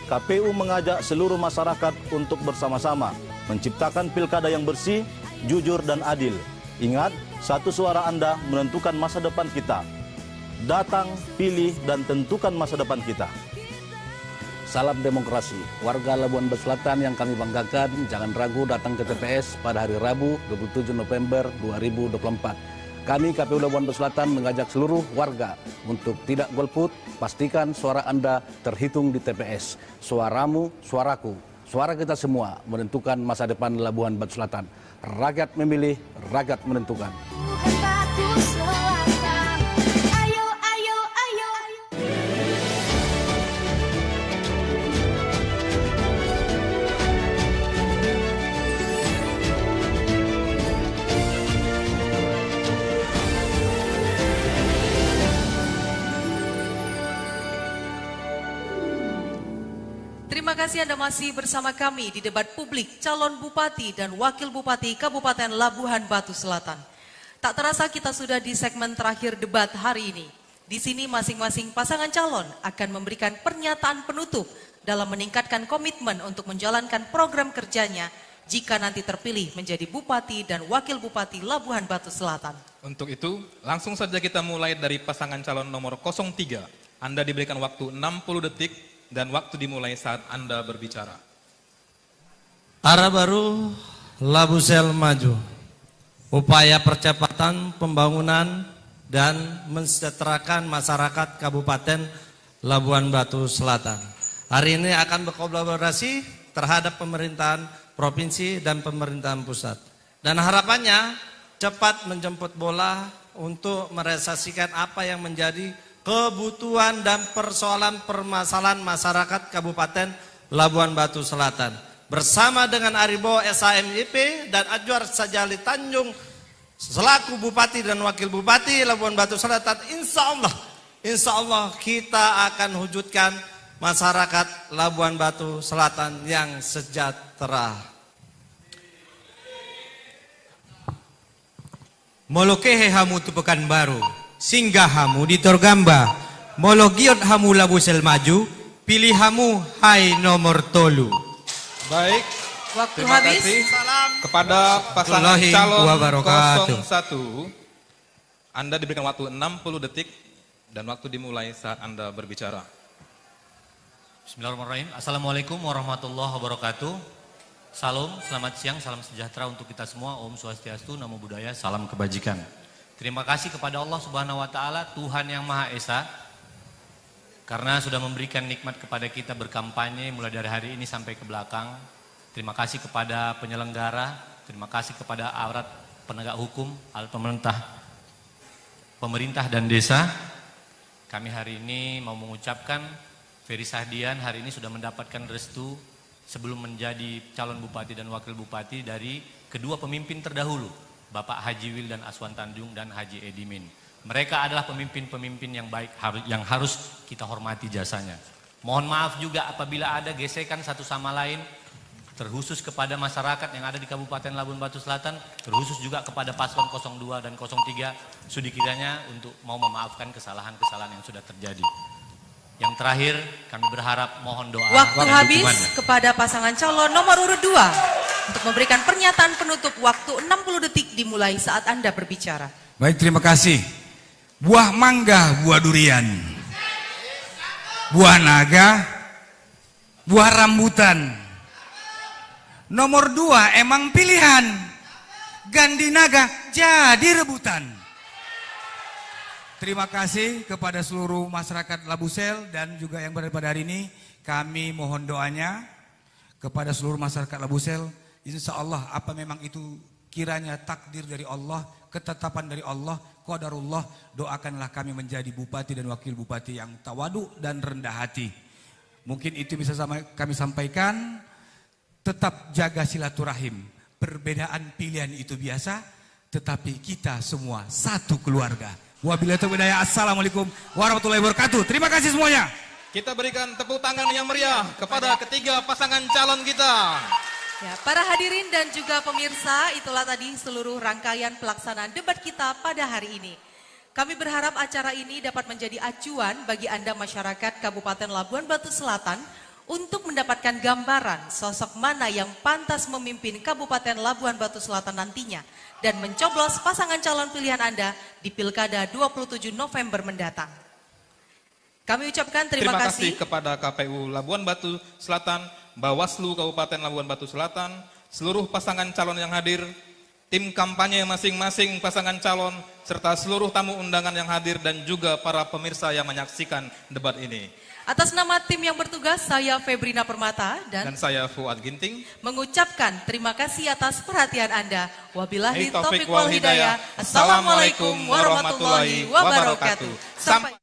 KPU mengajak seluruh masyarakat untuk bersama-sama menciptakan pilkada yang bersih, jujur dan adil. Ingat, satu suara Anda menentukan masa depan kita. Datang, pilih dan tentukan masa depan kita. Salam demokrasi, warga Labuan Batu Selatan yang kami banggakan, jangan ragu datang ke TPS pada hari Rabu 27 November 2024. Kami KPU Labuan Batu Selatan mengajak seluruh warga untuk tidak golput, pastikan suara Anda terhitung di TPS. Suaramu, suaraku, suara kita semua menentukan masa depan Labuan Batu Selatan. Rakyat memilih, rakyat menentukan. Terima kasih Anda masih bersama kami di debat publik calon bupati dan wakil bupati Kabupaten Labuhan Batu Selatan. Tak terasa kita sudah di segmen terakhir debat hari ini. Di sini masing-masing pasangan calon akan memberikan pernyataan penutup dalam meningkatkan komitmen untuk menjalankan program kerjanya jika nanti terpilih menjadi bupati dan wakil bupati Labuhan Batu Selatan. Untuk itu, langsung saja kita mulai dari pasangan calon nomor 03. Anda diberikan waktu 60 detik dan waktu dimulai saat Anda berbicara. Arah baru, Labusel maju. Upaya percepatan pembangunan dan mensejahterakan masyarakat Kabupaten Labuan Batu Selatan. Hari ini akan berkolaborasi terhadap pemerintahan provinsi dan pemerintahan pusat. Dan harapannya cepat menjemput bola untuk merealisasikan apa yang menjadi kebutuhan dan permasalahan masyarakat Kabupaten Labuan Batu Selatan. Bersama dengan Aribo SHMIP dan Ajwar Sajali Tanjung selaku Bupati dan Wakil Bupati Labuan Batu Selatan, insya Allah kita akan wujudkan masyarakat Labuan Batu Selatan yang sejahtera. Molokehe hamu tu Pekanbaru, singgah hamu di Torgamba, mologiot hamu Labusel maju, pilih hamu hai nomor tolu. Baik, waktu terima habis. kasih kepada pasangan calon 01. Anda diberikan waktu 60 detik dan waktu dimulai saat Anda berbicara. Bismillahirrahmanirrahim. Assalamualaikum warahmatullahi wabarakatuh. Salam, selamat siang, salam sejahtera untuk kita semua. Om Swastiastu, Namo Buddhaya, salam kebajikan. Terima kasih kepada Allah Subhanahu wa taala, Tuhan yang Maha Esa, karena sudah memberikan nikmat kepada kita berkampanye mulai dari hari ini sampai ke belakang. Terima kasih kepada penyelenggara, terima kasih kepada aparat penegak hukum, alat pemerintah dan desa. Kami hari ini mau mengucapkan Ferry Sahdian hari ini sudah mendapatkan restu sebelum menjadi calon bupati dan wakil bupati dari kedua pemimpin terdahulu, Bapak Haji Wil dan Aswan Tanjung dan Haji Edimin. Mereka adalah pemimpin-pemimpin yang baik yang harus kita hormati jasanya. Mohon maaf juga apabila ada gesekan satu sama lain terkhusus kepada masyarakat yang ada di Kabupaten Labuan Batu Selatan, terkhusus juga kepada paslon 02 dan 03, sudi kiranya untuk mau memaafkan kesalahan-kesalahan yang sudah terjadi. Yang terakhir, kami berharap mohon doa. Waktu dan habis dukungannya. kepada pasangan calon nomor urut 2 untuk memberikan pernyataan penutup. Waktu 60 detik dimulai saat Anda berbicara. Baik, terima kasih. Buah mangga, buah durian, buah naga, buah rambutan. Nomor 2 emang pilihan, Gandhi naga jadi rebutan. Terima kasih kepada seluruh masyarakat Labusel dan juga yang berada pada hari ini. Kami mohon doanya kepada seluruh masyarakat Labusel. Insya Allah apa memang itu kiranya takdir dari Allah, ketetapan dari Allah, qadarullah, doakanlah kami menjadi bupati dan wakil bupati yang tawadu dan rendah hati. Mungkin itu bisa kami sampaikan. Tetap jaga silaturahim. Perbedaan pilihan itu biasa, tetapi kita semua satu keluarga. Wabillahi taufiq wal hidayah. Assalamualaikum warahmatullahi wabarakatuh. Terima kasih semuanya. Kita berikan tepuk tangan yang meriah kepada ketiga pasangan calon kita. Ya, para hadirin dan juga pemirsa, itulah tadi seluruh rangkaian pelaksanaan debat kita pada hari ini. Kami berharap acara ini dapat menjadi acuan bagi Anda masyarakat Kabupaten Labuan Batu Selatan untuk mendapatkan gambaran sosok mana yang pantas memimpin Kabupaten Labuan Batu Selatan nantinya dan mencoblos pasangan calon pilihan Anda di Pilkada 27 November mendatang. Kami ucapkan terima kasih kepada KPU Labuan Batu Selatan, Bawaslu Kabupaten Labuan Batu Selatan, seluruh pasangan calon yang hadir, tim kampanye masing-masing pasangan calon, serta seluruh tamu undangan yang hadir dan juga para pemirsa yang menyaksikan debat ini. Atas nama tim yang bertugas, saya Febrina Permata dan saya Fuad Ginting mengucapkan terima kasih atas perhatian Anda. Wabillahi taufiq wal hidayah. Assalamualaikum warahmatullahi wabarakatuh. Sampai